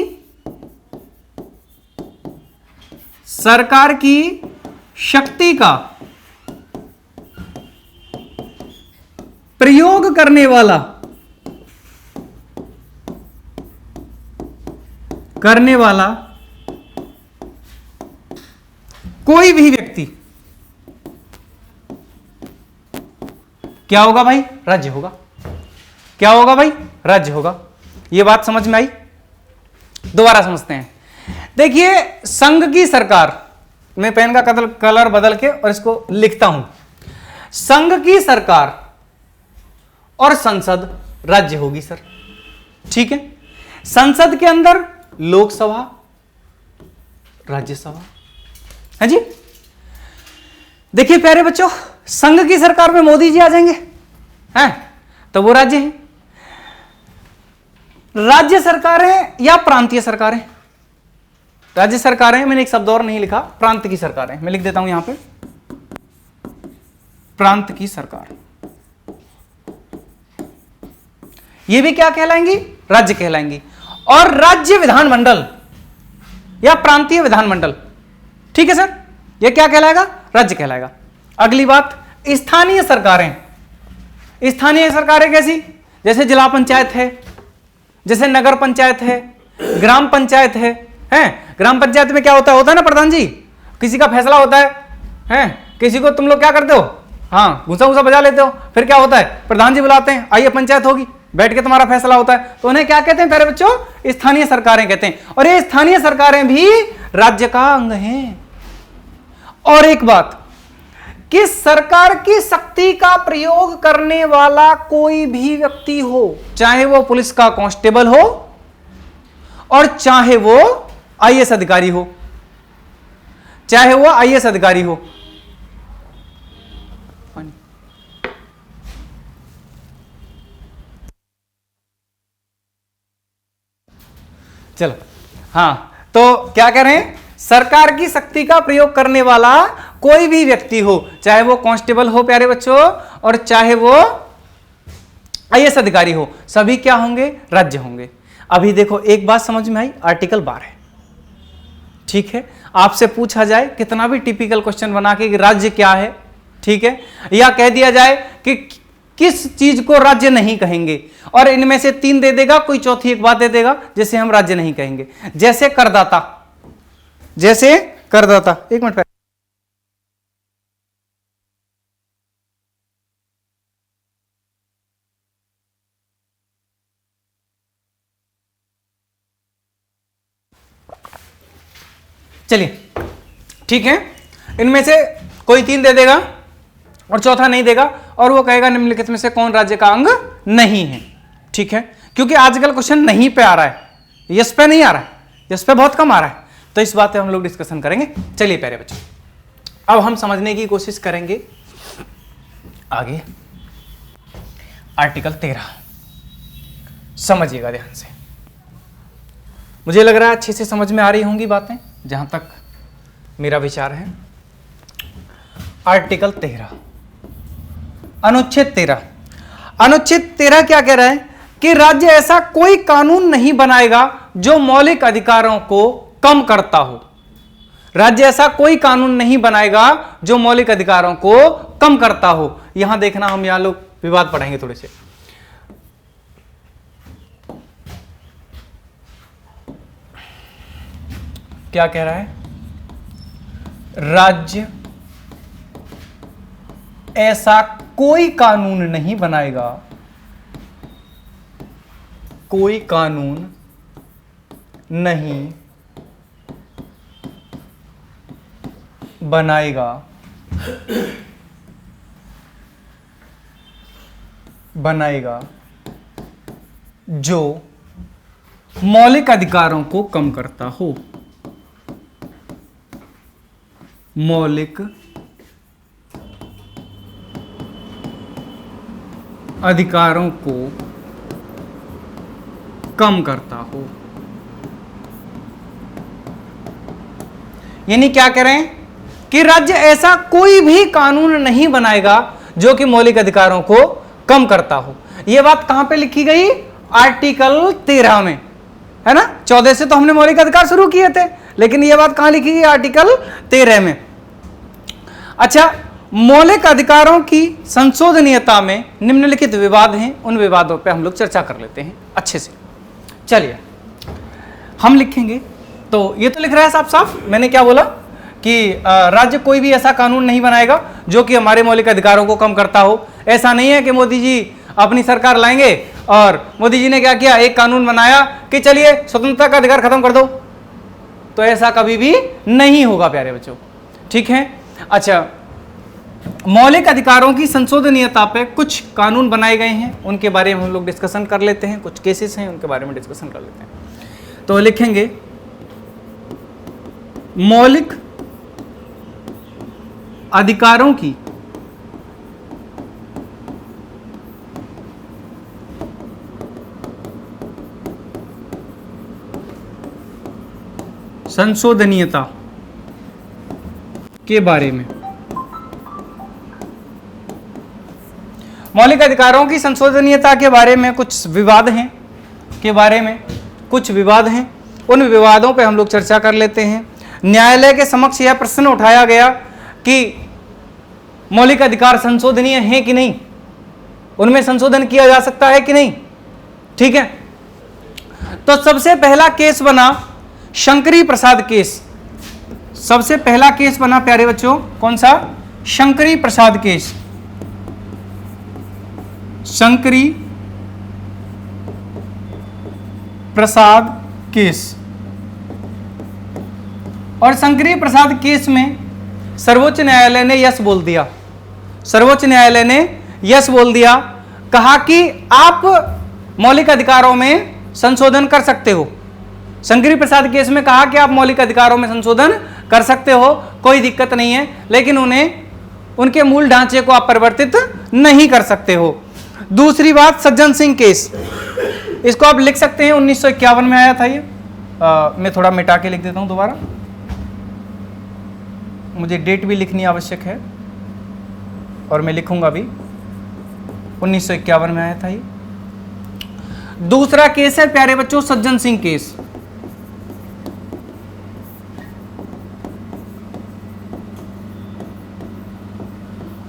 शक्ति का प्रयोग करने वाला कोई भी व्यक्ति क्या होगा भाई? राज्य होगा। क्या होगा भाई? राज्य होगा। यह बात समझ में आई? दोबारा समझते हैं। देखिए संघ की सरकार, मैं पेन का कलर बदल के और इसको लिखता हूं, संघ की सरकार और संसद राज्य होगी सर, ठीक है। संसद के अंदर लोकसभा, राज्यसभा, है जी। देखिए प्यारे बच्चों, संघ की सरकार में मोदी जी आ जाएंगे, हैं, तो वो राज्य हैं। राज्य सरकारें या प्रांतीय सरकारें, राज्य सरकारें, मैंने एक शब्द और नहीं लिखा, प्रांत की सरकारें, मैं लिख देता हूं यहां पे, प्रांत की सरकार, ये भी क्या कहलाएंगी? राज्य कहलाएंगी। और राज्य विधानमंडल या प्रांतीय विधानमंडल, ठीक है सर, ये क्या कहलाएगा? राज्य कहलाएगा। अगली बात, स्थानीय सरकारें। स्थानीय सरकारें कैसी? जैसे जिला पंचायत है, जैसे नगर पंचायत है, ग्राम पंचायत है, हैं? ग्राम पंचायत में क्या होता है ना प्रधान जी, किसी का फैसला होता है, हैं? किसी को तुम लोग क्या करते हो, हाँ घुसा घुसा बजा लेते हो, फिर क्या होता है? प्रधान जी बुलाते हैं, आइए पंचायत होगी, बैठ के तुम्हारा फैसला होता है, तो उन्हें क्या कहते हैं प्यारे बच्चों? स्थानीय सरकारें कहते हैं। और ये स्थानीय सरकारें भी राज्य का अंग हैं। और एक बात कि सरकार की शक्ति का प्रयोग करने वाला कोई भी व्यक्ति हो, चाहे वो पुलिस का कांस्टेबल हो और चाहे वो आईएएस अधिकारी हो, चाहे वो आईएएस अधिकारी हो, चलो हाँ, तो क्या कह रहे हैं? सरकार की शक्ति का प्रयोग करने वाला कोई भी व्यक्ति हो, चाहे वो कांस्टेबल हो प्यारे बच्चों और चाहे वो आईएएस अधिकारी हो, सभी क्या होंगे? राज्य होंगे। अभी देखो एक बात समझ में आई, आर्टिकल 12, ठीक है। आपसे पूछा जाए कितना भी टिपिकल क्वेश्चन बना के कि राज्य क्या है, ठीक है, या कह दिया जाए कि किस चीज को राज्य नहीं कहेंगे, और इनमें से 3 दे देगा, कोई चौथी एक बात दे देगा जैसे हम राज्य नहीं कहेंगे, जैसे करदाता, जैसे करदाता। एक मिनट, चलिए ठीक है, इनमें से कोई 3 दे देगा और चौथा नहीं देगा, और वो कहेगा निम्नलिखित में से कौन राज्य का अंग नहीं है, ठीक है। क्योंकि आजकल क्वेश्चन नहीं पे आ रहा है, यस पे नहीं आ रहा है, यस पे बहुत कम आ रहा है, तो इस बात पे हम लोग डिस्कशन करेंगे। चलिए प्यारे बच्चों, अब हम समझने की कोशिश करेंगे आगे आर्टिकल 13। समझिएगा ध्यान से, मुझे लग रहा है अच्छे से समझ में आ रही होंगी बातें, जहां तक मेरा विचार है। आर्टिकल 13, अनुच्छेद 13। अनुच्छेद 13 क्या कह रहा है कि राज्य ऐसा कोई कानून नहीं बनाएगा जो मौलिक अधिकारों को कम करता हो। राज्य ऐसा कोई कानून नहीं बनाएगा जो मौलिक अधिकारों को कम करता हो। यहां देखना, हम यहां लोग विवाद पढ़ेंगे थोड़े से। क्या कह रहा है? राज्य ऐसा कोई कानून नहीं बनाएगा, कोई कानून नहीं बनाएगा जो मौलिक अधिकारों को कम करता हो, मौलिक अधिकारों को कम करता हो। यानी क्या कह रहे हैं कि राज्य ऐसा कोई भी कानून नहीं बनाएगा जो कि मौलिक अधिकारों को कम करता हो। यह बात कहां पे लिखी गई? आर्टिकल 13 में, है ना। 14 से तो हमने मौलिक अधिकार शुरू किए थे, लेकिन यह बात कहां लिखी गई? आर्टिकल 13 में। अच्छा, मौलिक अधिकारों की संशोधनीयता में निम्नलिखित विवाद हैं, उन विवादों पे हम लोग चर्चा कर लेते हैं अच्छे से। चलिए हम लिखेंगे, तो ये तो लिख रहा है साफ साफ, मैंने क्या बोला कि राज्य कोई भी ऐसा कानून नहीं बनाएगा जो कि हमारे मौलिक अधिकारों को कम करता हो। ऐसा नहीं है कि मोदी जी अपनी सरकार लाएंगे और मोदी जी ने क्या किया, एक कानून बनाया कि चलिए स्वतंत्रता का अधिकार खत्म कर दो, तो ऐसा कभी भी नहीं होगा प्यारे बच्चों, ठीक है। अच्छा, मौलिक अधिकारों की संशोधनीयता पे कुछ कानून बनाए गए हैं, उनके बारे में हम लोग डिस्कशन कर लेते हैं। कुछ केसेस हैं, उनके बारे में डिस्कशन कर लेते हैं। तो लिखेंगे मौलिक अधिकारों की संशोधनीयता के बारे में, मौलिक अधिकारों की संशोधनीयता के बारे में कुछ विवाद हैं, उन विवादों पे हम लोग चर्चा कर लेते हैं। न्यायालय के समक्ष यह प्रश्न उठाया गया कि मौलिक अधिकार संशोधनीय हैं कि नहीं, उनमें संशोधन किया जा सकता है कि नहीं, ठीक है। तो सबसे पहला केस बना शंकरी प्रसाद केस। सबसे पहला केस बना प्यारे बच्चों कौन सा? शंकरी प्रसाद केस। शंकरी प्रसाद केस। और शंकरी प्रसाद केस में सर्वोच्च न्यायालय ने यस बोल दिया। सर्वोच्च न्यायालय ने यस बोल दिया, कहा कि आप मौलिक अधिकारों में संशोधन कर सकते हो। शंकरी प्रसाद केस में कहा कि आप मौलिक अधिकारों में संशोधन कर सकते हो, कोई दिक्कत नहीं है, लेकिन उन्हें उनके मूल ढांचे को आप परिवर्तित नहीं कर सकते हो। दूसरी बात, सज्जन सिंह केस, इसको आप लिख सकते हैं, 1951 में आया था ये। मैं थोड़ा मिटा के लिख देता हूं दोबारा, मुझे डेट भी लिखनी आवश्यक है और मैं लिखूंगा भी, 1951 में आया था ये। दूसरा केस है प्यारे बच्चों सज्जन सिंह केस।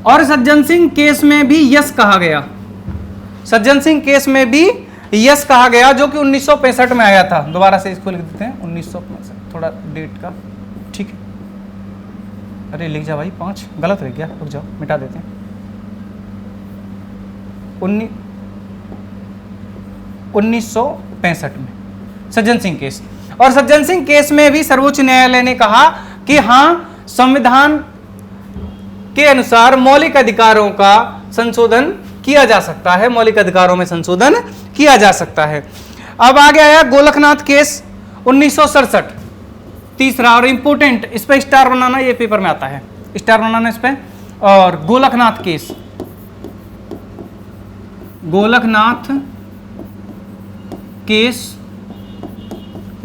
और सज्जन सिंह केस में भी यस कहा गया। सज्जन सिंह केस में भी यस कहा गया, जो कि 1965 में आया था। दोबारा से इसको लिख देते हैं 1965, थोड़ा डेट का, ठीक है। अरे लिख जा भाई, 5 गलत रह गया, रुक जाओ मिटा देते हैं। 1965 में सज्जन सिंह केस। और सज्जन सिंह केस में भी सर्वोच्च न्यायालय ने कहा कि हाँ, संविधान के अनुसार मौलिक अधिकारों का संशोधन किया जा सकता है, मौलिक अधिकारों में संशोधन किया जा सकता है। अब आगे आया गोलकनाथ केस 1967, तीसरा और इंपोर्टेंट, इस पे स्टार बनाना, ये पेपर में आता है, स्टार बनाना इस पे। और गोलकनाथ केस, गोलकनाथ केस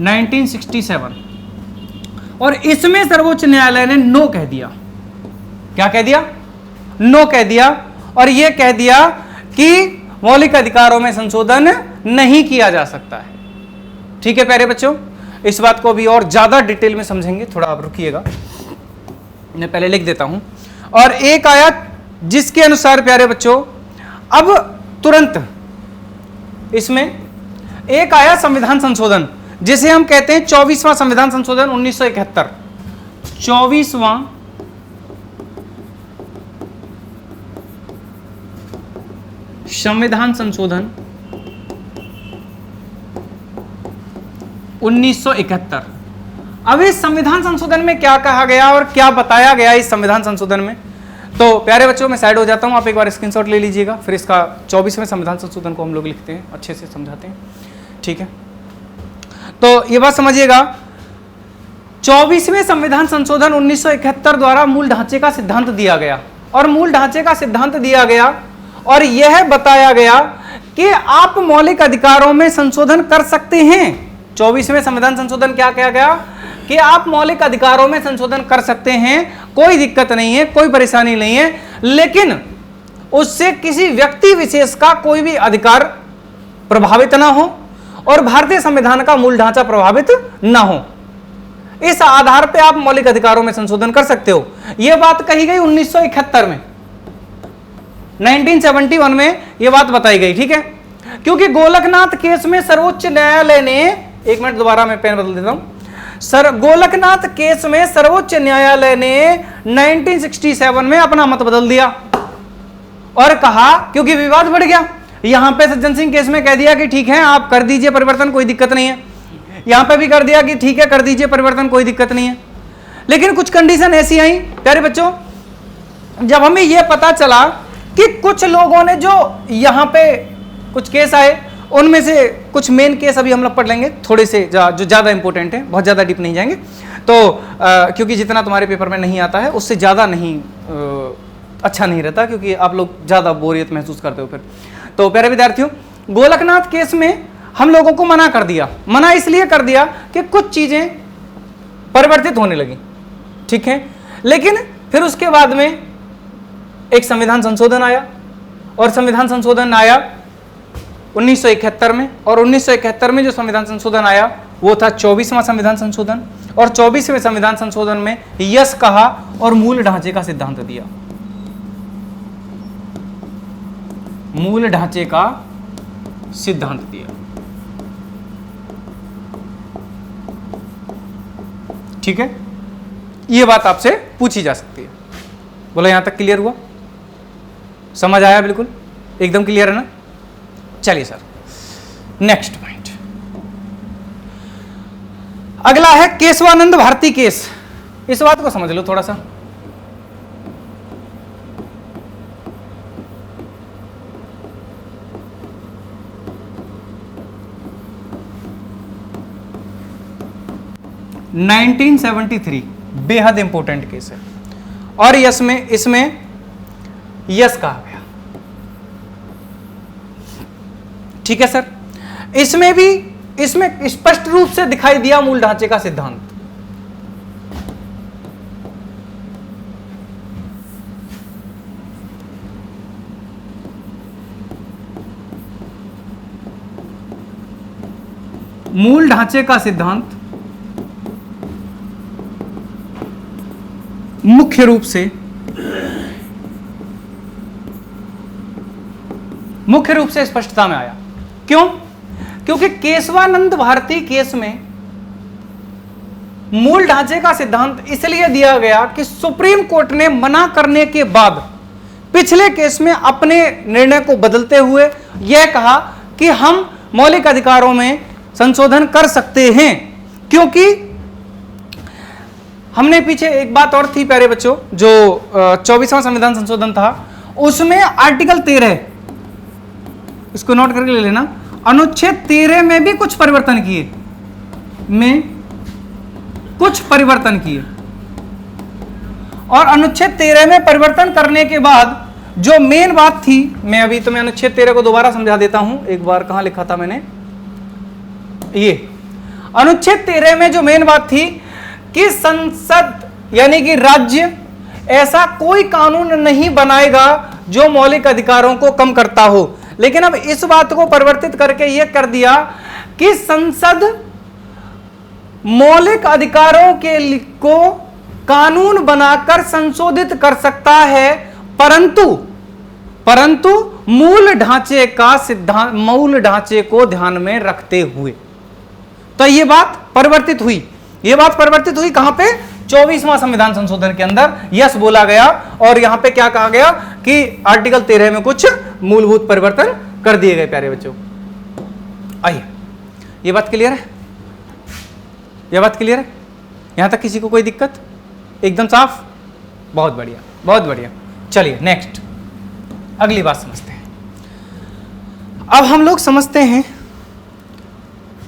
1967, और इसमें सर्वोच्च न्यायालय ने नो कह दिया। क्या कह दिया? नो कह दिया, और यह कह दिया कि मौलिक अधिकारों में संशोधन नहीं किया जा सकता है। ठीक है प्यारे बच्चों, इस बात को भी और ज्यादा डिटेल में समझेंगे, थोड़ा आप रुकिएगा, मैं पहले लिख देता हूं। और एक आया जिसके अनुसार प्यारे बच्चों, अब तुरंत इसमें एक आया संविधान संशोधन, जिसे हम कहते हैं 24वां संविधान संशोधन 1971। 24वां संविधान संशोधन 1971। अब इस संविधान संशोधन में क्या कहा गया और क्या बताया गया इस संविधान संशोधन में, तो प्यारे बच्चों मैं साइड हो जाता हूं, आप एक बार स्क्रीनशॉट ले लीजिएगा, फिर इसका 24वें संविधान संशोधन को हम लोग लिखते हैं, अच्छे से समझाते हैं, ठीक है। तो ये बात समझिएगा, 24वें संविधान संशोधन 1971 द्वारा मूल ढांचे का सिद्धांत दिया गया, और मूल ढांचे का सिद्धांत दिया गया और यह बताया गया कि आप मौलिक अधिकारों में संशोधन कर सकते हैं। 24वें संविधान संशोधन क्या कहा गया कि आप मौलिक अधिकारों में संशोधन कर सकते हैं, कोई दिक्कत नहीं है, कोई परेशानी नहीं है, लेकिन उससे किसी व्यक्ति विशेष का कोई भी अधिकार प्रभावित ना हो और भारतीय संविधान का मूल ढांचा प्रभावित ना हो। इस आधार पे आप मौलिक अधिकारों में संशोधन कर सकते हो। यह बात कही गई 1971 में, 1971 में यह बात बताई गई, ठीक है। क्योंकि गोलकनाथ केस में सर्वोच्च न्यायालय ने, एक मिनट दोबारा मैं पेन बदल देता हूं, गोलकनाथ केस में सर्वोच्च न्यायालय ने 1967 में अपना मत बदल दिया और कहा, क्योंकि विवाद बढ़ गया, यहां पे सज्जन सिंह केस में कह दिया कि ठीक है आप कर दीजिए परिवर्तन, कोई दिक्कत नहीं है, यहां पे भी कर दिया कि ठीक है कर दीजिए परिवर्तन, कोई दिक्कत नहीं है। लेकिन कुछ कंडीशन ऐसी आई प्यारे बच्चों, जब हमें यह पता चला कि कुछ लोगों ने जो यहां पे कुछ केस आए, उनमें से कुछ मेन केस अभी हम लोग पढ़ लेंगे, थोड़े से जो ज्यादा इंपॉर्टेंट है, बहुत ज्यादा डीप नहीं जाएंगे, तो क्योंकि जितना तुम्हारे पेपर में नहीं आता है उससे ज्यादा नहीं अच्छा नहीं रहता, क्योंकि आप लोग ज्यादा बोरियत महसूस करते हो फिर। तो प्यारे विद्यार्थियों, गोलकनाथ केस में हम लोगों को मना कर दिया, मना इसलिए कर दिया कि कुछ चीजें परिवर्तित होने लगी, ठीक है। लेकिन फिर उसके बाद में एक संविधान संशोधन आया, और संविधान संशोधन आया 1971 में, और 1971 में जो संविधान संशोधन आया वो था 24वां संविधान संशोधन, और 24वें संविधान संशोधन में यस कहा और मूल ढांचे का सिद्धांत दिया, मूल ढांचे का सिद्धांत दिया, ठीक है। यह बात आपसे पूछी जा सकती है। बोला यहां तक क्लियर हुआ, समझ आया, बिल्कुल एकदम क्लियर है ना। चलिए सर, नेक्स्ट पॉइंट अगला है केशवानंद भारती केस। इस बात को समझ लो थोड़ा सा। (1973) बेहद इंपॉर्टेंट केस है, और इसमें यस कहा गया, ठीक है सर। इसमें स्पष्ट रूप से दिखाई दिया मूल ढांचे का सिद्धांत। मूल ढांचे का सिद्धांत मुख्य रूप से स्पष्टता में आया। क्यों? क्योंकि केशवानंद भारती केस में मूल ढांचे का सिद्धांत इसलिए दिया गया कि सुप्रीम कोर्ट ने मना करने के बाद पिछले केस में अपने निर्णय को बदलते हुए यह कहा कि हम मौलिक अधिकारों में संशोधन कर सकते हैं। क्योंकि हमने पीछे एक बात और थी प्यारे बच्चों, जो 24वां संविधान संशोधन था, उसमें आर्टिकल 13, इसको नोट करके ले लेना, अनुच्छेद 13 में भी कुछ परिवर्तन किए, और अनुच्छेद 13 में परिवर्तन करने के बाद जो मेन बात थी, मैं अभी तुम्हें अनुच्छेद 13 को दोबारा समझा देता हूं। एक बार कहां लिखा था मैंने, ये अनुच्छेद 13 में जो मेन बात थी कि संसद यानी कि राज्य ऐसा कोई कानून नहीं बनाएगा जो मौलिक अधिकारों को कम करता हो। लेकिन अब इस बात को परिवर्तित करके यह कर दिया कि संसद मौलिक अधिकारों को कानून बनाकर संशोधित कर सकता है, परंतु मूल ढांचे को ध्यान में रखते हुए। तो यह बात परिवर्तित हुई कहां पे? 24वां संविधान संशोधन के अंदर यस बोला गया, और यहां पे क्या कहा गया कि आर्टिकल 13 में कुछ मूलभूत परिवर्तन कर दिए गए प्यारे बच्चों। आइए, ये बात क्लियर है? यह बात क्लियर है? यहां तक किसी को कोई दिक्कत? एकदम साफ? बहुत बढ़िया, बहुत बढ़िया। चलिए नेक्स्ट, अगली बात समझते हैं। अब हम लोग समझते हैं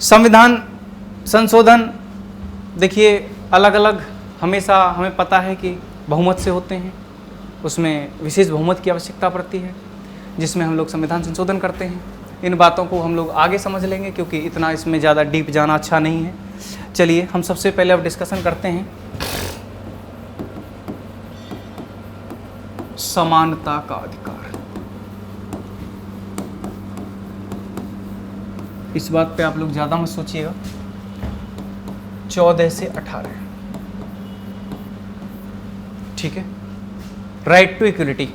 संविधान संशोधन। देखिए, अलग अलग हमेशा हमें पता है कि बहुमत से होते हैं, उसमें विशेष बहुमत की आवश्यकता पड़ती है जिसमें हम लोग संविधान संशोधन करते हैं। इन बातों को हम लोग आगे समझ लेंगे क्योंकि इतना इसमें ज़्यादा डीप जाना अच्छा नहीं है। चलिए हम सबसे पहले अब डिस्कशन करते हैं समानता का अधिकार। इस बात पे आप लोग ज़्यादा मत सोचिएगा। 14 से 18, ठीक है, राइट टू इक्वलिटी,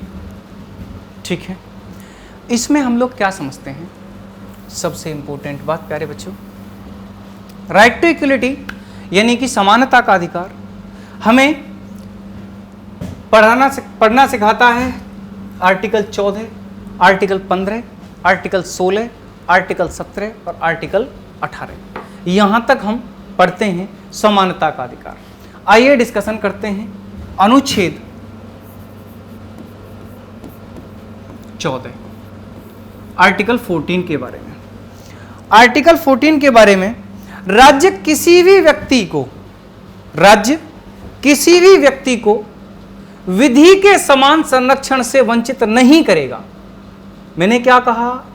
ठीक है। इसमें हम लोग क्या समझते हैं? सबसे इंपॉर्टेंट बात प्यारे बच्चों, राइट टू इक्वलिटी यानी कि समानता का अधिकार हमें पढ़ना सिखाता है आर्टिकल 14, आर्टिकल 15, आर्टिकल 16, आर्टिकल 17 और आर्टिकल 18। यहाँ तक हम पढ़ते हैं समानता का अधिकार। आइए डिस्कशन करते हैं अनुच्छेद 14, आर्टिकल 14 के बारे में। आर्टिकल 14 के बारे में, राज्य किसी भी व्यक्ति को विधि के समान संरक्षण से वंचित नहीं करेगा। मैंने क्या कहा?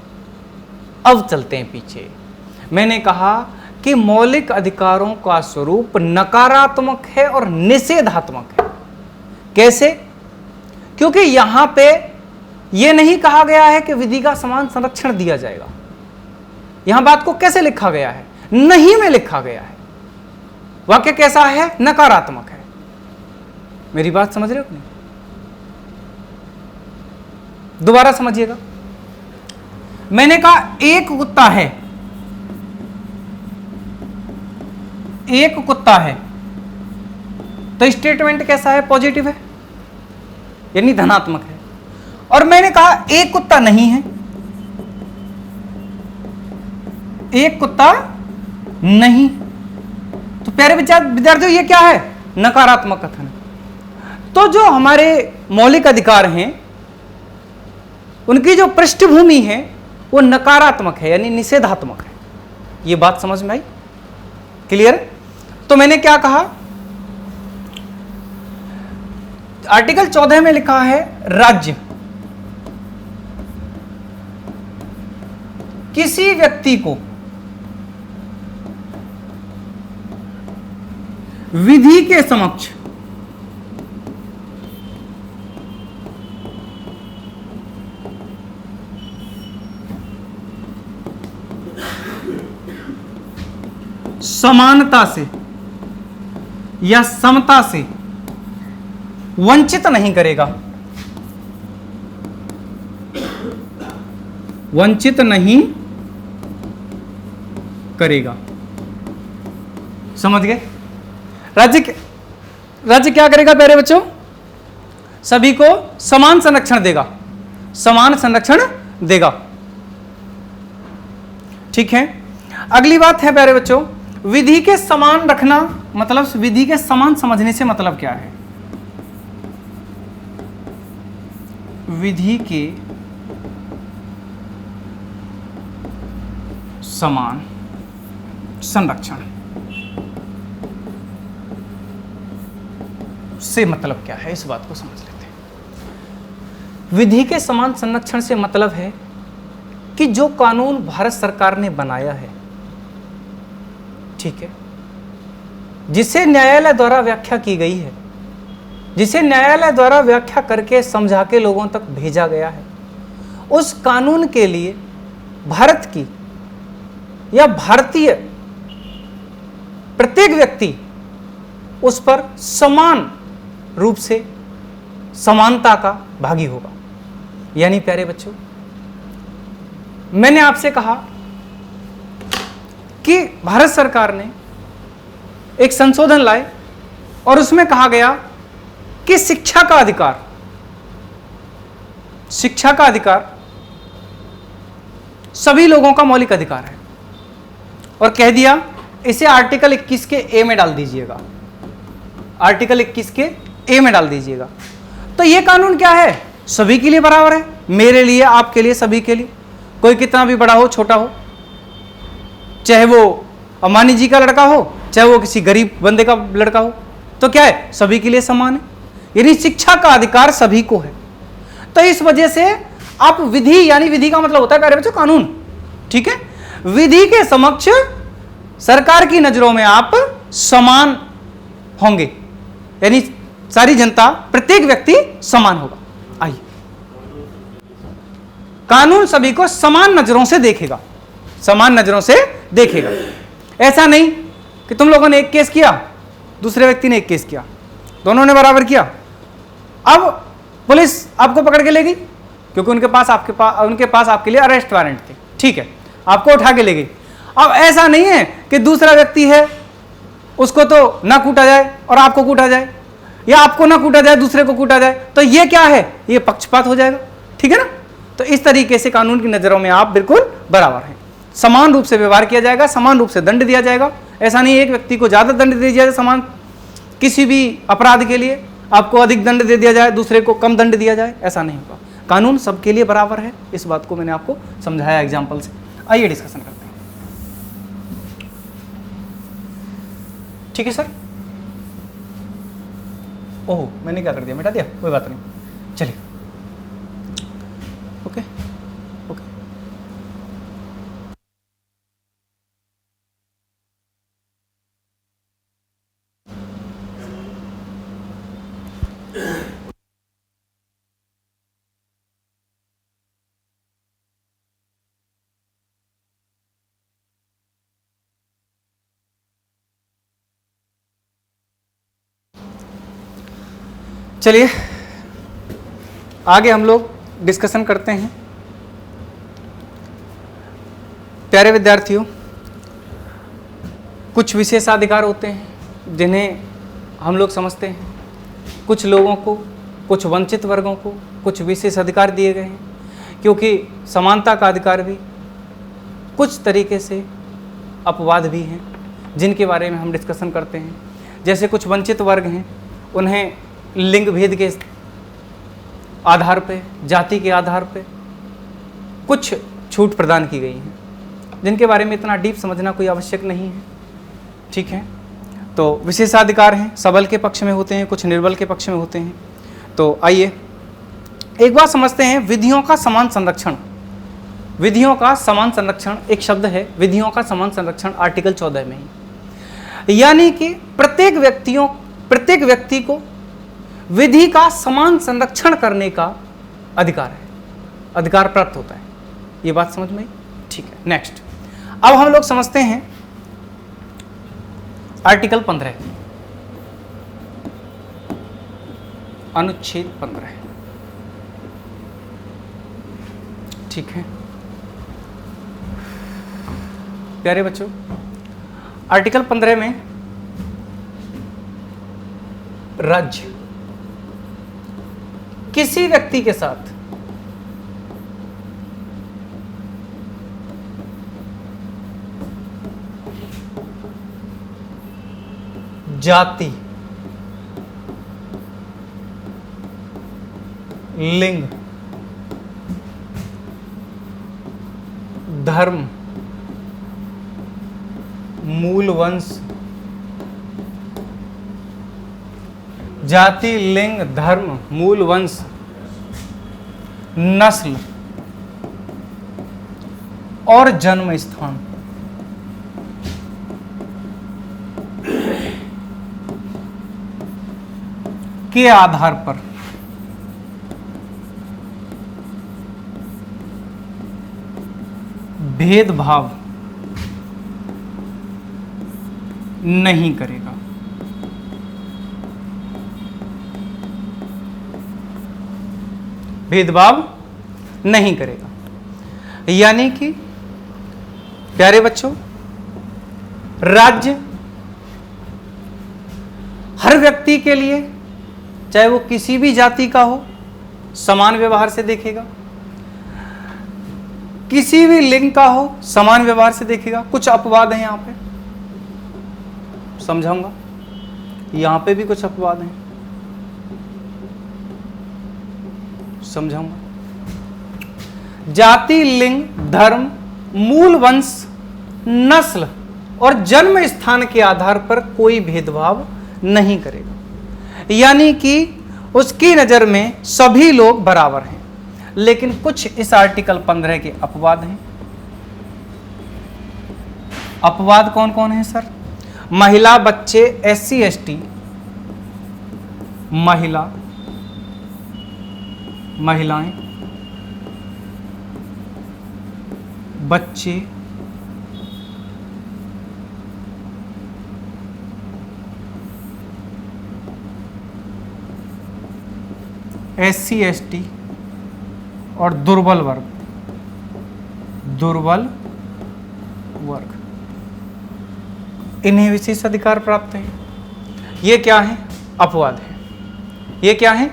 अब चलते हैं पीछे। मैंने कहा कि मौलिक अधिकारों का स्वरूप नकारात्मक है और निषेधात्मक है। कैसे? क्योंकि यहां पे यह नहीं कहा गया है कि विधि का समान संरक्षण दिया जाएगा। यहां बात को कैसे लिखा गया है? नहीं में लिखा गया है। वाक्य कैसा है? नकारात्मक है। मेरी बात समझ रहे हो कि नहीं? दोबारा समझिएगा। मैंने कहा एक कुत्ता है, एक कुत्ता है, तो स्टेटमेंट कैसा है? पॉजिटिव है, यानी धनात्मक है। और मैंने कहा एक कुत्ता नहीं है, एक कुत्ता नहीं, तो प्यारे विद्यार्थियों ये क्या है? नकारात्मक कथन। तो जो हमारे मौलिक अधिकार हैं उनकी जो पृष्ठभूमि है वो नकारात्मक है, यानी निषेधात्मक है। ये बात समझ में आई? क्लियर? तो मैंने क्या कहा? आर्टिकल 14 में लिखा है राज्य किसी व्यक्ति को विधि के समक्ष समानता से या समता से वंचित नहीं करेगा, वंचित नहीं करेगा। समझ गए? राज्य क्या करेगा प्यारे बच्चों? सभी को समान संरक्षण देगा, समान संरक्षण देगा। ठीक है। अगली बात है प्यारे बच्चों, विधि के समान रखना, मतलब विधि के समान समझने से मतलब क्या है? विधि के समान संरक्षण से मतलब क्या है, इस बात को समझ लेते हैं। विधि के समान संरक्षण से मतलब है कि जो कानून भारत सरकार ने बनाया है, ठीक है, जिसे न्यायालय द्वारा व्याख्या की गई है, जिसे न्यायालय द्वारा व्याख्या करके समझा के लोगों तक भेजा गया है, उस कानून के लिए भारत की या भारतीय प्रत्येक व्यक्ति उस पर समान रूप से समानता का भागी होगा। यानी प्यारे बच्चों, मैंने आपसे कहा कि भारत सरकार ने एक संशोधन लाए और उसमें कहा गया कि शिक्षा का अधिकार सभी लोगों का मौलिक अधिकार है, और कह दिया इसे आर्टिकल 21 के ए में डाल दीजिएगा, आर्टिकल 21 के ए में डाल दीजिएगा। तो ये कानून क्या है? सभी के लिए बराबर है, मेरे लिए, आपके लिए, सभी के लिए, कोई कितना भी बड़ा हो छोटा हो, चाहे वो अंबानी जी का लड़का हो, चाहे वो किसी गरीब बंदे का लड़का हो, तो क्या है? सभी के लिए समान है, यानी शिक्षा का अधिकार सभी को है। तो इस वजह से आप विधि, यानी विधि का मतलब होता है प्यारे बच्चों कानून, ठीक है, विधि के समक्ष सरकार की नजरों में आप समान होंगे, यानी सारी जनता, प्रत्येक व्यक्ति समान होगा। आइए, कानून सभी को समान नजरों से देखेगा, समान नजरों से देखेगा। ऐसा नहीं कि तुम लोगों ने एक केस किया, दूसरे व्यक्ति ने एक केस किया, दोनों ने बराबर किया, अब पुलिस आपको पकड़ के ले गई क्योंकि उनके पास आपके लिए अरेस्ट वारंट थे, ठीक है, आपको उठा के ले गई। अब ऐसा नहीं है कि दूसरा व्यक्ति है उसको तो ना कूटा जाए और आपको कूटा जाए, या आपको ना कूटा जाए दूसरे को कूटा जाए, तो ये क्या है? ये पक्षपात हो जाएगा, ठीक है ना। तो इस तरीके से कानून की नजरों में आप बिल्कुल बराबर हैं, समान रूप से व्यवहार किया जाएगा, समान रूप से दंड दिया जाएगा। ऐसा नहीं एक व्यक्ति को ज्यादा दंड दिया जाए, समान किसी भी अपराध के लिए आपको अधिक दंड दे दिया जाए, दूसरे को कम दंड दिया जाए, ऐसा नहीं होगा। कानून सबके लिए बराबर है, इस बात को मैंने आपको समझाया एग्जाम्पल से। आइए डिस्कशन करते हैं, ठीक है सर। ओह, मैंने क्या कर दिया, मिटा दिया, कोई बात नहीं, चलिए, ओके ओके। चलिए आगे हम लोग डिस्कशन करते हैं। प्यारे विद्यार्थियों, कुछ विशेषाधिकार होते हैं जिन्हें हम लोग समझते हैं, कुछ लोगों को, कुछ वंचित वर्गों को कुछ विशेष अधिकार दिए गए हैं, क्योंकि समानता का अधिकार भी कुछ तरीके से अपवाद भी हैं जिनके बारे में हम डिस्कशन करते हैं। जैसे कुछ वंचित वर्ग हैं, उन्हें लिंग भेद के आधार पे, जाति के आधार पे कुछ छूट प्रदान की गई हैं, जिनके बारे में इतना डीप समझना कोई आवश्यक नहीं है, ठीक है। तो विशेषाधिकार हैं, सबल के पक्ष में होते हैं, कुछ निर्बल के पक्ष में होते हैं। तो आइए एक बात समझते हैं, विधियों का समान संरक्षण। विधियों का समान संरक्षण एक शब्द है, विधियों का समान संरक्षण आर्टिकल 14 में ही, यानी कि प्रत्येक व्यक्ति को विधि का समान संरक्षण करने का अधिकार है, अधिकार प्राप्त होता है। ये बात समझ में आई, ठीक है। नेक्स्ट, अब हम लोग समझते हैं आर्टिकल 15, अनुच्छेद 15, ठीक है। प्यारे बच्चों, आर्टिकल 15 में राज्य किसी व्यक्ति के साथ जाति, लिंग, धर्म, मूल वंश, जाति, लिंग, धर्म, मूल वंश, नस्ल और जन्म स्थान के आधार पर भेदभाव नहीं करेगा। भेदभाव नहीं करेगा, यानी कि प्यारे बच्चों, राज्य हर व्यक्ति के लिए, चाहे वो किसी भी जाति का हो, समान व्यवहार से देखेगा। किसी भी लिंग का हो समान व्यवहार से देखेगा। कुछ अपवाद हैं यहाँ पे, समझाऊंगा। यहाँ पे भी कुछ अपवाद हैं, समझाऊंगा। जाति, लिंग, धर्म, मूल वंश, नस्ल और जन्म स्थान के आधार पर कोई भेदभाव नहीं करेगा। यानी कि उसकी नजर में सभी लोग बराबर हैं। लेकिन कुछ इस आर्टिकल 15 के अपवाद हैं। अपवाद कौन कौन है सर? महिला, बच्चे, SC ST, महिलाएं, बच्चे, SC ST और दुर्बल वर्ग, इन्हें विशेष अधिकार प्राप्त है। ये क्या है? अपवाद है। ये क्या है?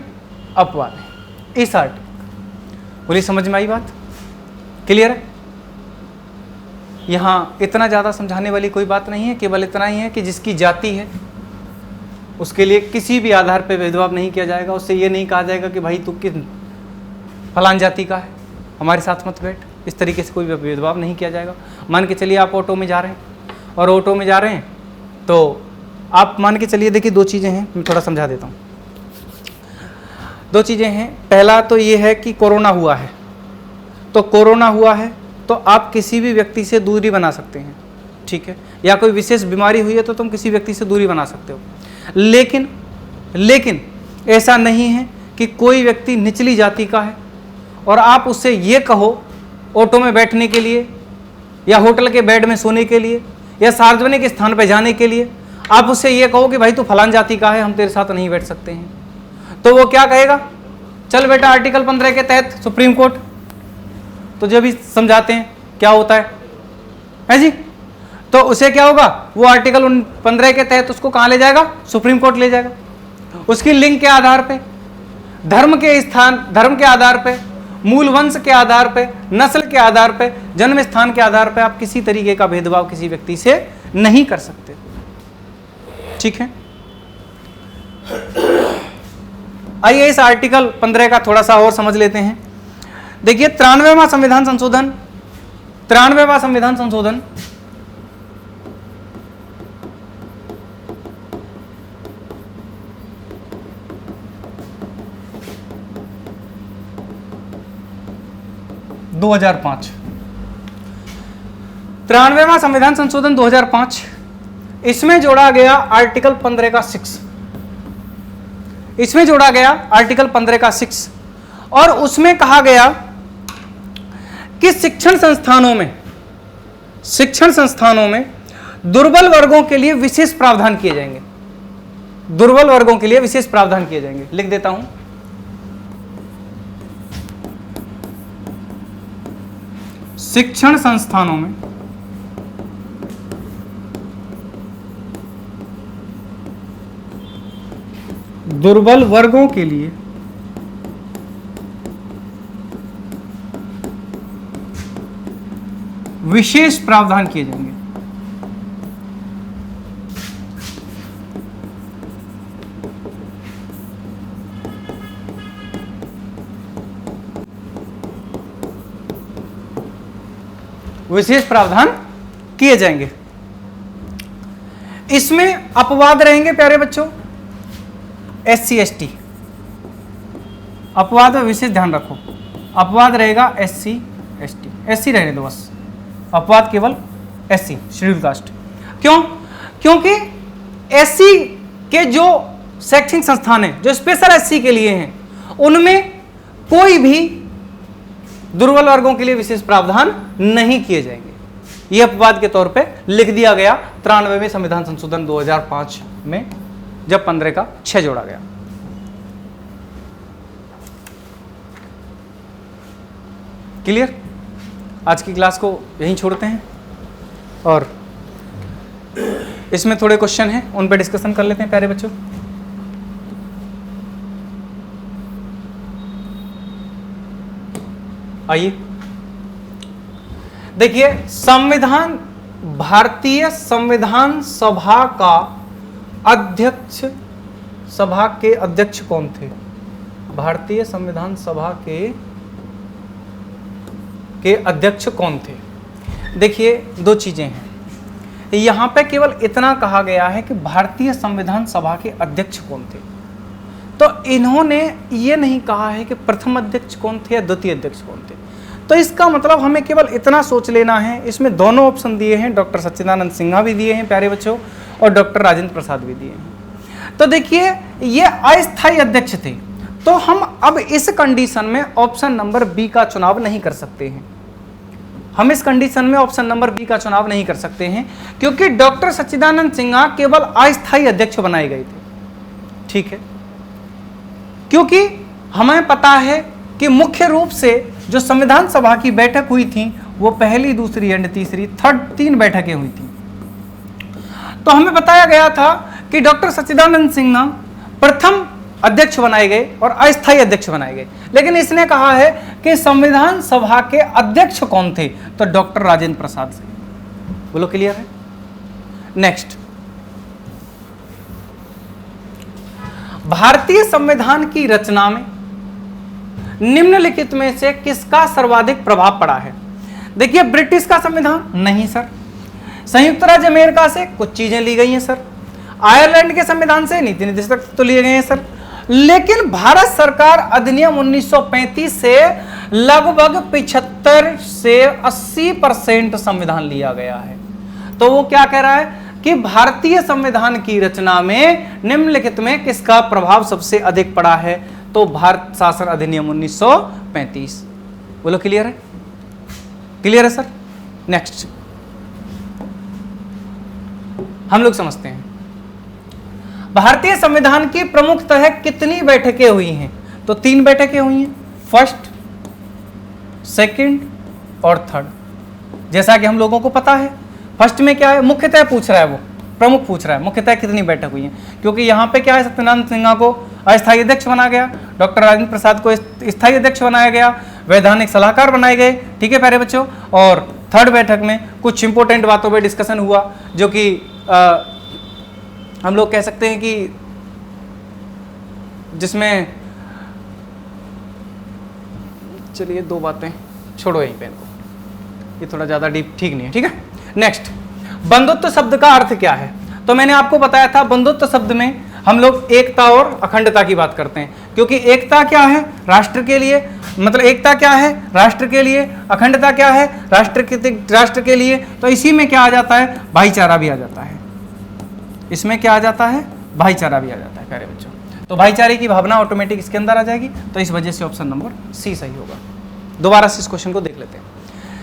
अपवाद है इस आर्टिकल। बोलिए, समझ में आई बात? क्लियर है? यहाँ इतना ज़्यादा समझाने वाली कोई बात नहीं है, केवल इतना ही है कि जिसकी जाति है उसके लिए किसी भी आधार पर भेदभाव नहीं किया जाएगा। उससे ये नहीं कहा जाएगा कि भाई तू किस फलान जाति का है, हमारे साथ मत बैठ। इस तरीके से कोई भेदभाव नहीं किया जाएगा। मान के चलिए आप ऑटो में जा रहे हैं, और ऑटो में जा रहे हैं तो आप मान के चलिए, देखिए दो चीज़ें हैं, मैं थोड़ा समझा देता हूँ। दो चीज़ें हैं। पहला तो ये है कि कोरोना हुआ है, तो कोरोना हुआ है तो आप किसी भी व्यक्ति से दूरी बना सकते हैं, ठीक है। या कोई विशेष बीमारी हुई है तो तुम किसी व्यक्ति से दूरी बना सकते हो। लेकिन ऐसा नहीं है कि कोई व्यक्ति निचली जाति का है और आप उससे ये कहो ऑटो में बैठने के लिए या होटल के बेड में सोने के लिए या सार्वजनिक स्थान पर जाने के लिए आप उससे ये कहो कि भाई तू फलान जाति का है, हम तेरे साथ नहीं बैठ सकते हैं, तो वो क्या कहेगा? चल बेटा, आर्टिकल 15 के तहत सुप्रीम कोर्ट, तो जो भी समझाते हैं क्या होता है जी, तो उसे क्या होगा? वो आर्टिकल 15 के तहत उसको कहाँ ले जाएगा? सुप्रीम कोर्ट ले जाएगा। उसकी लिंग के आधार पे, धर्म के आधार पे, मूल वंश के आधार पे, नस्ल के आधार पे, जन्म स्थान के आधार पे आप किसी तरीके का भेदभाव किसी व्यक्ति से नहीं कर सकते, ठीक है। आइए इस आर्टिकल 15 का थोड़ा सा और समझ लेते हैं। देखिए 93वां संविधान संशोधन 2005, 93वां संविधान संशोधन 2005, इसमें जोड़ा गया आर्टिकल 15 का 6, इसमें जोड़ा गया आर्टिकल 15 का 6, और उसमें कहा गया कि शिक्षण संस्थानों में दुर्बल वर्गों के लिए विशेष प्रावधान किए जाएंगे। दुर्बल वर्गों के लिए विशेष प्रावधान किए जाएंगे, लिख देता हूं। शिक्षण संस्थानों में दुर्बल वर्गों के लिए विशेष प्रावधान किए जाएंगे। विशेष प्रावधान किए जाएंगे। इसमें अपवाद रहेंगे प्यारे बच्चों, SC ST अपवाद में विशेष ध्यान रखो। अपवाद रहेगा SC ST, SC रहने दो बस, अपवाद केवल SC शेड्यूल कास्ट। क्यों? क्योंकि SC के जो शैक्षणिक संस्थान हैं जो स्पेशल SC के लिए हैं, उनमें कोई भी दुर्बल वर्गों के लिए विशेष प्रावधान नहीं किए जाएंगे। यह अपवाद के तौर पे लिख दिया गया 93वें संविधान संशोधन 2005 में, जब 15 का 6 जोड़ा गया। क्लियर? आज की क्लास को यहीं छोड़ते हैं और इसमें थोड़े क्वेश्चन हैं, उन पर डिस्कशन कर लेते हैं प्यारे बच्चों। आइए देखिए संविधान, भारतीय संविधान सभा का अध्यक्ष, सभा के अध्यक्ष कौन थे? भारतीय संविधान सभा के अध्यक्ष कौन थे? देखिए दो चीजें हैं यहां पे, केवल इतना कहा गया है कि भारतीय संविधान सभा के अध्यक्ष कौन थे, तो इन्होंने ये नहीं कहा है कि प्रथम अध्यक्ष कौन थे या द्वितीय अध्यक्ष कौन थे। तो इसका मतलब हमें केवल इतना सोच लेना है, इसमें दोनों ऑप्शन दिए हैं, डॉक्टर सच्चिदानंद सिन्हा भी दिए हैं प्यारे बच्चों, और डॉक्टर राजेंद्र प्रसाद भी दिए हैं। तो देखिए ये अस्थायी अध्यक्ष थे, तो हम अब इस कंडीशन में ऑप्शन नंबर बी का चुनाव नहीं कर सकते हैं। हम इस कंडीशन में ऑप्शन नंबर बी का चुनाव नहीं कर सकते हैं, क्योंकि डॉक्टर सच्चिदानंद सिन्हा केवल अस्थायी अध्यक्ष बनाए गए थे, ठीक है। क्योंकि हमें पता है कि मुख्य रूप से जो संविधान सभा की बैठक हुई थी वो पहली, दूसरी एंड तीसरी, थर्ड, 3 बैठकें हुई थी। तो हमें बताया गया था कि डॉक्टर सच्चिदानंद सिन्हा प्रथम अध्यक्ष बनाए गए और अस्थायी अध्यक्ष बनाए गए, लेकिन इसने कहा है कि संविधान सभा के अध्यक्ष कौन थे, तो डॉक्टर राजेंद्र प्रसाद से। बोलो क्लियर है? नेक्स्ट, भारतीय संविधान की रचना में निम्नलिखित में से किसका सर्वाधिक प्रभाव पड़ा है? देखिए ब्रिटिश का संविधान नहीं सर, संयुक्त राज्य अमेरिका से कुछ चीजें ली गई हैं सर, आयरलैंड के संविधान से नीति निर्देशक तो लिए गए हैं सर, लेकिन भारत सरकार अधिनियम 1935 से लगभग 75 से 80% संविधान लिया गया है। तो वो क्या कह रहा है कि भारतीय संविधान की रचना में निम्नलिखित में किसका प्रभाव सबसे अधिक पड़ा है? तो भारत शासन अधिनियम 1935। बोलो क्लियर है? क्लियर है सर? नेक्स्ट हम लोग समझते हैं भारतीय संविधान की प्रमुखतः कितनी बैठकें हुई हैं? तो 3 बैठकें हुई हैं, फर्स्ट, सेकंड और थर्ड। जैसा कि हम लोगों को पता है फर्स्ट में क्या है, मुख्यतः पूछ रहा है, वो प्रमुख पूछ रहा है मुख्यतः कितनी बैठक हुई है, क्योंकि यहाँ पे क्या है, सत्यनारायण सिन्हा को अस्थायी अध्यक्ष बनाया गया, डॉक्टर राजेंद्र प्रसाद को स्थायी अध्यक्ष बनाया गया, वैधानिक सलाहकार बनाए गए, ठीक है प्यारे बच्चों। और थर्ड बैठक में कुछ इंपॉर्टेंट बातों पर डिस्कशन हुआ, जो कि हम लोग कह सकते हैं कि जिसमें, चलिए 2 बातें छोड़ो यहीं पे इनको, ये थोड़ा ज़्यादा डीप ठीक नहीं है, ठीक है। नेक्स्ट, बंधुत्व शब्द का अर्थ क्या है? तो मैंने आपको बताया था बंधुत्व शब्द में हम लोग एकता और अखंडता की बात करते हैं, क्योंकि एकता क्या है, राष्ट्र के लिए, मतलब एकता क्या है, राष्ट्र के लिए, अखंडता क्या है, राष्ट्र के लिए। तो इसी में क्या आ जाता है, भाईचारा भी आ जाता है, इसमें क्या आ जाता है, भाईचारा भी आ जाता है प्यारे बच्चों। तो भाईचारे की भावना ऑटोमेटिक इसके अंदर आ जाएगी, तो इस वजह से ऑप्शन नंबर सी सही होगा। दोबारा से इस क्वेश्चन को देख लेते हैं।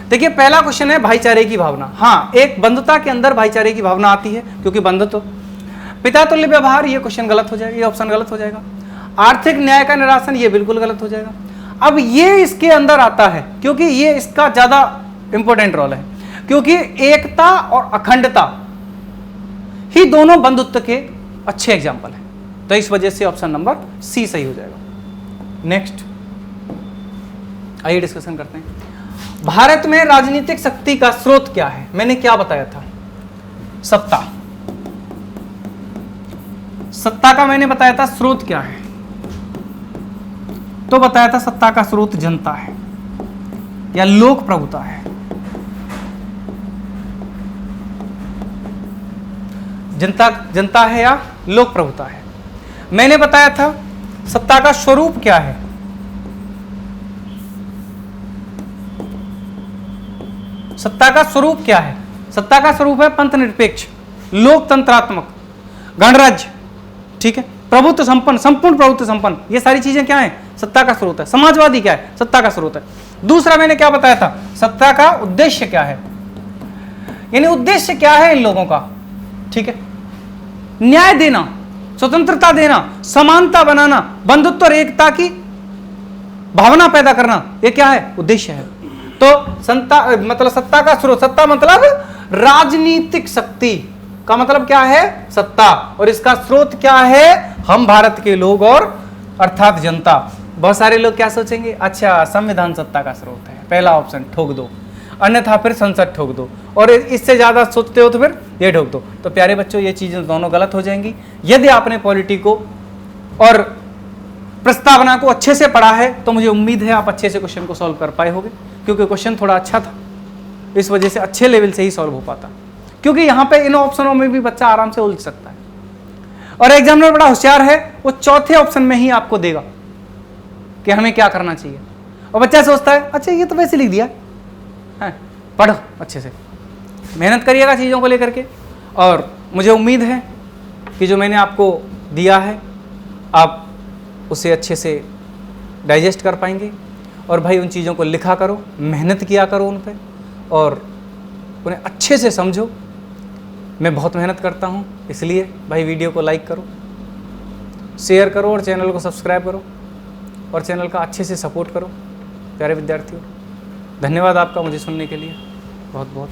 देखिए पहला क्वेश्चन है भाईचारे की भावना। हाँ, एक बंधुता के अंदर भाईचारे की भावना आती है, क्योंकि बंधुत्व, पिता तुल्य व्यवहार, ये क्वेश्चन गलत हो जाएगा, ये ऑप्शन गलत हो जाएगा। आर्थिक न्याय का निरासन, ये बिल्कुल गलत हो जाएगा। अब ये इसके अंदर आता है, क्योंकि ये इसका ज्यादा इंपॉर्टेंट रोल है, क्योंकि एकता और अखंडता ही दोनों बंधुत्व के अच्छे एग्जाम्पल हैं, तो इस वजह से ऑप्शन नंबर सी सही हो जाएगा। नेक्स्ट आइए डिस्कशन करते हैं। भारत में राजनीतिक शक्ति का स्रोत क्या है? मैंने क्या बताया था, सत्ता। सत्ता का मैंने बताया था स्रोत क्या है, तो बताया था सत्ता का स्रोत जनता है या लोक प्रभुता है। जनता है या लोक प्रभुता है। मैंने बताया था सत्ता का स्वरूप क्या है, सत्ता का स्वरूप क्या है? सत्ता का स्वरूप है पंथ निरपेक्ष, लोकतंत्रात्मक, गणराज्य, ठीक है, प्रभुत्व संपन्न, संपूर्ण प्रभुत्व संपन्न, ये सारी चीजें क्या है, सत्ता का स्रोत है। समाजवादी क्या है, सत्ता का स्रोत है। दूसरा मैंने क्या बताया था, सत्ता का उद्देश्य क्या है, यानी उद्देश्य क्या है इन लोगों का, ठीक है, न्याय देना, स्वतंत्रता देना, समानता बनाना, बंधुत्व और एकता की भावना पैदा करना, ये क्या है, उद्देश्य है। तो मतलब सत्ता का स्रोत, सत्ता मतलब राजनीतिक शक्ति का मतलब क्या है, सत्ता, और इसका स्रोत क्या है, हम भारत के लोग और अर्थात जनता। बहुत सारे लोग क्या सोचेंगे, अच्छा संविधान सत्ता का स्रोत है, पहला ऑप्शन ठोक दो। अन्यथा फिर संसद ठोक दो, और इससे ज़्यादा सोचते हो तो फिर ये ठोक दो। तो प्यारे बच्चों, ये चीज़ें दोनों गलत हो जाएंगी। यदि आपने पॉलिटी को और प्रस्तावना को अच्छे से पढ़ा है तो मुझे उम्मीद है आप अच्छे से क्वेश्चन को सॉल्व कर पाए होंगे, क्योंकि क्वेश्चन थोड़ा अच्छा था, इस वजह से अच्छे लेवल से ही सॉल्व हो पाता, क्योंकि यहाँ पे इन ऑप्शनों में भी बच्चा आराम से उलझ सकता है। और एग्जामिनर बड़ा होशियार है, वो चौथे ऑप्शन में ही आपको देगा कि हमें क्या करना चाहिए, और बच्चा सोचता है अच्छा ये तो वैसे लिख दिया है, पढ़ो अच्छे से, मेहनत करिएगा चीज़ों को लेकर के। और मुझे उम्मीद है कि जो मैंने आपको दिया है आप उसे अच्छे से डाइजेस्ट कर पाएंगे। और भाई उन चीज़ों को लिखा करो, मेहनत किया करो उन पर, और उन्हें अच्छे से समझो। मैं बहुत मेहनत करता हूँ, इसलिए भाई वीडियो को लाइक करो, शेयर करो और चैनल को सब्सक्राइब करो, और चैनल का अच्छे से सपोर्ट करो। प्यारे विद्यार्थियों, धन्यवाद आपका मुझे सुनने के लिए, बहुत बहुत।